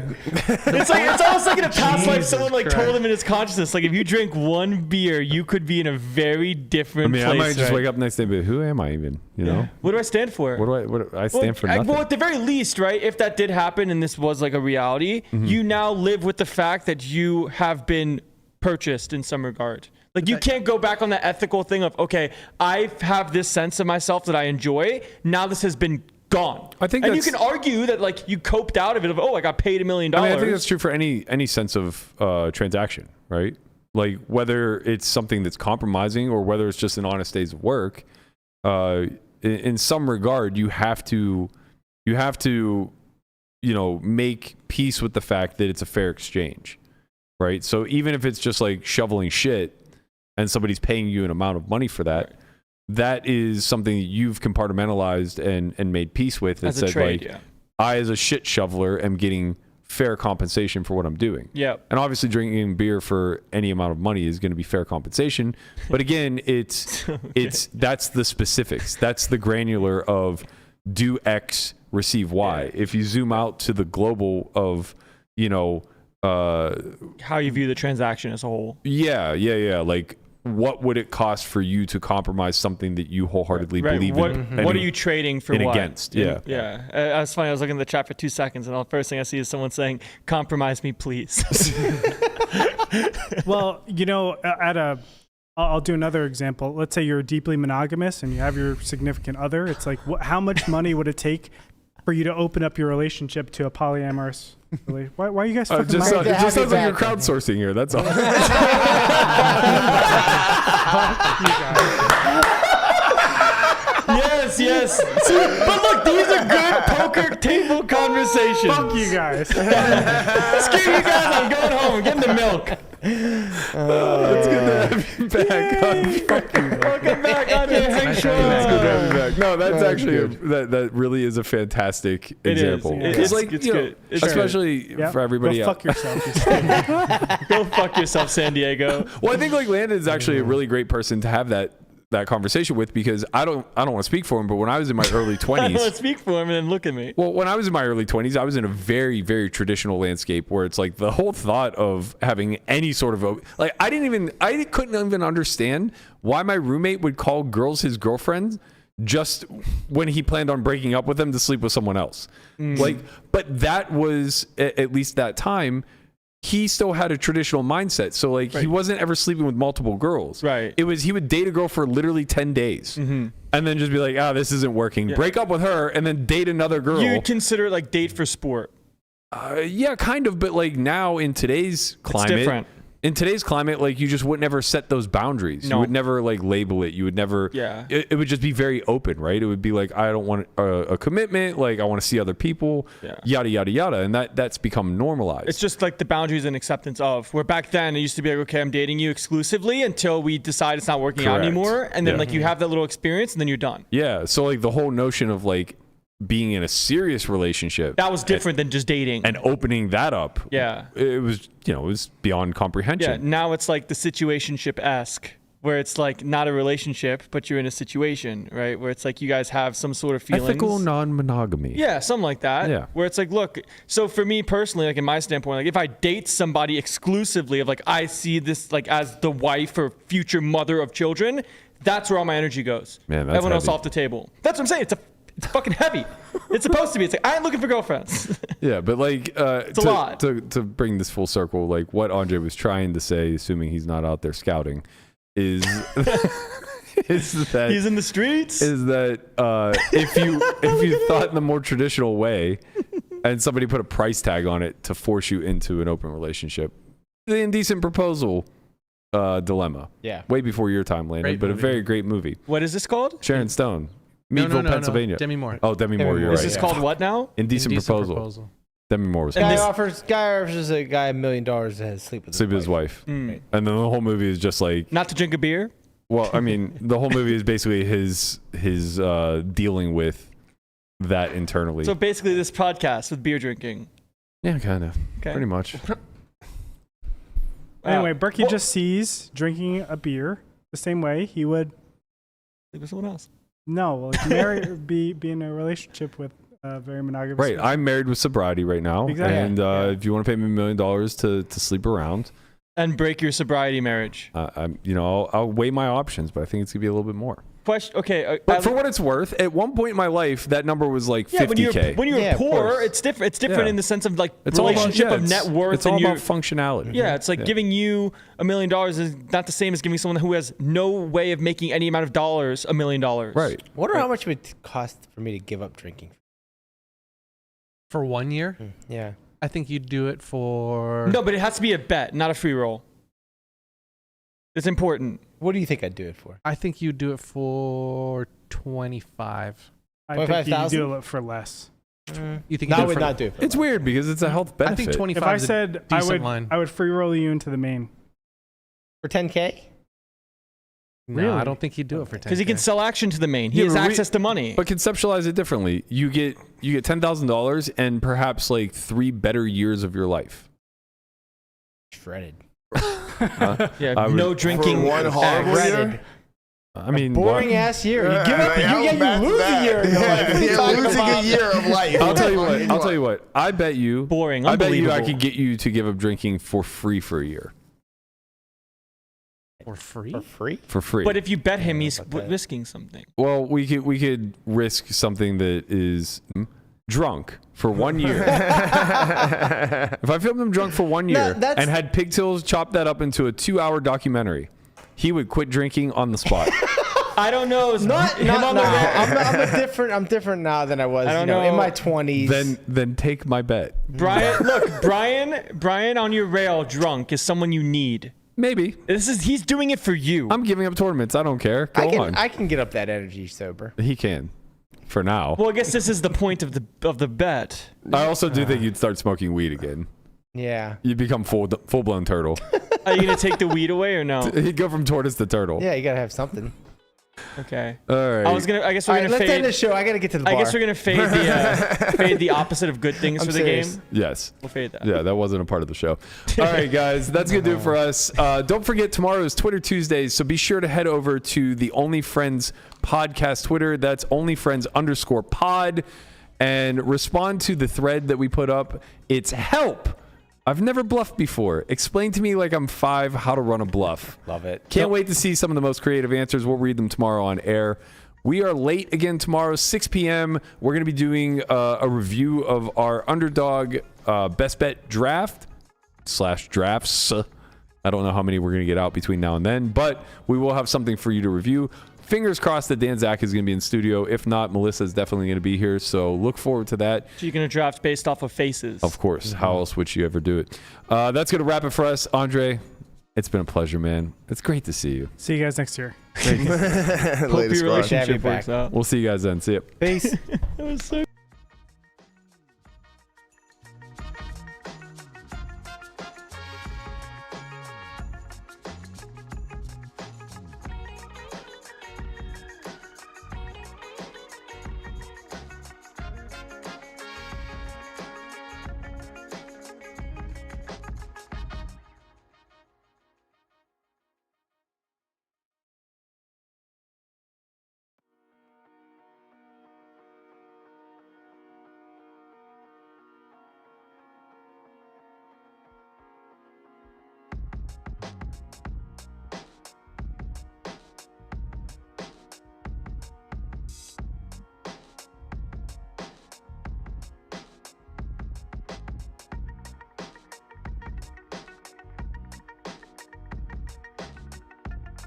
It's almost like in a past life, Jesus someone like Christ. told him in his consciousness, like if you drink 1 beer, you could be in a very different place. I might just right? wake up next day and be, who am I even? You know? What do I stand for? What do I stand for nothing. Well, at the very least, right? If that did happen and this was like a reality, you now live with the fact that you have been purchased in some regard. Like you can't go back on the ethical thing of, okay, I have this sense of myself that I enjoy. Now this has been gone. I think and you can argue that like you coped out of it of, I got paid $1 million. I think that's true for any sense of transaction, right? Like whether it's something that's compromising or whether it's just an honest day's work. In some regard, you have to make peace with the fact that it's a fair exchange, right? So even if it's just like shoveling shit and somebody's paying you an amount of money for that, Right. that is something that you've compartmentalized and made peace with. As That a said, trade, like, yeah. I as a shit shoveler am getting fair compensation for what I'm doing. Yeah. And obviously drinking beer for any amount of money is going to be fair compensation. But again, it's that's the specifics. That's the granular of do X, receive Y. Yeah. If you zoom out to the global of, How you view the transaction as a whole. yeah. Like what would it cost for you to compromise something that you wholeheartedly believe What, in? what are you trading for and what? against? Yeah. Yeah. That's funny. I was looking at the chat for 2 seconds, and the first thing I see is someone saying, "Compromise me, please." Well, I'll do another example. Let's say you're deeply monogamous and you have your significant other. It's like, how much money would it take for you to open up your relationship to a polyamorous relationship? Why are you guys fucking Just mad? sounds like you're crowdsourcing here. That's all. Yes. See, but look, these are good poker table conversations. Fuck you guys. Screw you guys, I'm going home. I'm getting the milk. It's good to have you back. Welcome back on your Hank It's good to have you Show. back. No, that's actually that really is a fantastic example. It's like it's you know, good. It's especially Yep. for everybody Go else. fuck yourself. You stupid. Go fuck yourself, San Diego. Well, I think like Landon is actually a really great person to have that that conversation with, because I don't want to speak for him, but when I was in my early 20s, I don't want to speak for him and then look at me. well, when I was in my early 20s, I was in a very, very traditional landscape where it's like the whole thought of having any sort of like I couldn't even understand why my roommate would call girls his girlfriends just when he planned on breaking up with them to sleep with someone else. Like, but that was at least that time. He still had a traditional mindset. So like he wasn't ever sleeping with multiple girls. Right. It was he would date a girl for literally 10 days and then just be like, this isn't working. Break up with her and then date another girl. You'd consider it like date for sport. Yeah, kind of. But like now in today's climate, It's different. In today's climate, like you just would never set those boundaries. No. You would never like label it. You would never. Yeah. It would just be very open, right? It would be like, I don't want a commitment. Like I want to see other people. Yeah. Yada yada yada, and that's become normalized. It's just like the boundaries and acceptance of, where back then it used to be like, okay, I'm dating you exclusively until we decide it's not working out Correct. anymore. And then Yeah. like you have that little experience and then you're done. Yeah. So like the whole notion of like being in a serious relationship, That was different than just dating. and opening that up. Yeah. It was, it was beyond Yeah, comprehension. now it's like the situationship-esque, where it's like not a relationship, but you're in a situation, right? Where it's like you guys have some sort of feelings. Ethical non-monogamy. Yeah, something like that. Yeah. Where it's like, look, so for me personally, like in my standpoint, like if I date somebody exclusively of like, I see this like as the wife or future mother of children, that's where all my energy goes. Man, that's everyone else heavy. off the table. That's what I'm saying. It's fucking heavy. It's supposed to be. It's like, I ain't looking for girlfriends. Yeah, but like a lot. To bring this full circle, like what Andre was trying to say, assuming he's not out there scouting, is that He's in the streets. is that if you thought in the more traditional way, and somebody put a price tag on it to force you into an open relationship, the Indecent Proposal dilemma. Yeah. Way before your time, Landon, Great but a movie. very great movie. What is this called? Sharon Stone, No, Meadville, no, Pennsylvania. Demi Moore. Oh, Demi Moore, you're This right. is called what now? Indecent Proposal. Demi Moore was Guy this- offers a guy $1 million to sleep with sleep with his wife. Mm. And then the whole movie is just like, Not to drink a beer. well, I mean, the whole movie is basically his dealing with that internally. So basically, this podcast with beer drinking. Yeah, kind of. Okay. Pretty much. Anyway, Berkey well- just sees drinking a beer the same way he would Sleep with someone else. like marry or be in a relationship with a very monogamous. Right. I'm married with sobriety right now. Exactly. And if you want to pay me $1 million to sleep around, And break your sobriety marriage. I'll weigh my options, but I think it's going to be a little bit more. Question. Okay. But for what it's worth, at one point in my life, that number was like yeah, $50K. when you're Yeah, of poor, course. it's different. It's different Yeah. in the sense of like It's all about- relationship yeah, of net worth. It's all and about functionality. Yeah, it's like giving you $1 million is not the same as giving someone who has no way of making any amount of dollars $1 million. Right. Wonder how much it would cost for me to give up drinking. For 1 year, Yeah. I think you'd do it for. No, but it has to be a bet, not a free roll. It's important. What do you think I'd do it for? I think you'd do it for 25. I think you 25,000? do it for less. You think? No, you'd I do it would for- not do it for It's less. weird because it's a health I benefit. think 25. If I is a said I decent would, line. I would free roll you into the main. For 10K? No, Really? I don't think he'd do it for 10. Because he can sell action to the main. He Yeah, has but access to money. But conceptualize it differently. You get $10,000 and perhaps like 3 better years of your life. Shredded. Yeah, I would- no drinking. For one horrible year? Shredded. I mean, Boring what? ass year. You give up, you lose a year. in your life. What are you Yeah, talking losing about? a year of life. I'll tell you what. I bet you. Boring. I bet you I Unbelievable. could get you to give up drinking for free for a year. For free? For free? For free. But if you bet him, he's but that- risking something. well, we could risk something that is drunk for 1 year. If I filmed him drunk for 1 year that's- and had Pigtails chop that up into a 2-hour documentary, he would quit drinking on the spot. I don't know. Not, him not on no, the I'm different now than I was, I don't in know. my 20s. then take my bet. Brian, look, Brian on your rail drunk is someone you need. Maybe. He's doing it for you. I'm giving up tournaments. I don't care. Go on. I can get up that energy sober. He can. For now. well, I guess this is the point of the bet. I also do think you'd start smoking weed again. Yeah. You'd become full-blown turtle. Are you gonna take the weed away or no? He'd go from tortoise to turtle. Yeah, you gotta have something. Okay. All right. I guess we're All right, gonna let's end fade. the show. I gotta get to the bar. I guess we're gonna fade the opposite of good things I'm for the serious. game. Yes. We'll fade that. Yeah, that wasn't a part of the show. All right, guys, that's going to do it for us. Don't forget, tomorrow is Twitter Tuesdays, so be sure to head over to the Only Friends podcast Twitter. That's onlyfriends_pod. And respond to the thread that we put up. It's help. I've never bluffed before. Explain to me like I'm 5 how to run a bluff. Love it. Can't wait to see some of the most creative answers. We'll read them tomorrow on air. We are late again tomorrow, 6 p.m. We're going to be doing a review of our underdog best bet draft/drafts. I don't know how many we're going to get out between now and then, but we will have something for you to review. Fingers crossed that Dan Zach is going to be in studio. If not, Melissa's definitely going to be here, so look forward to that. So you're going to draft based off of faces. Of course. How else would you ever do it? That's going to wrap it for us. Andre, it's been a pleasure, man. It's great to see you. See you guys next year. Hope your Later, squad. relationship Have you works back. out. We'll see you guys then. See ya. Peace. That was so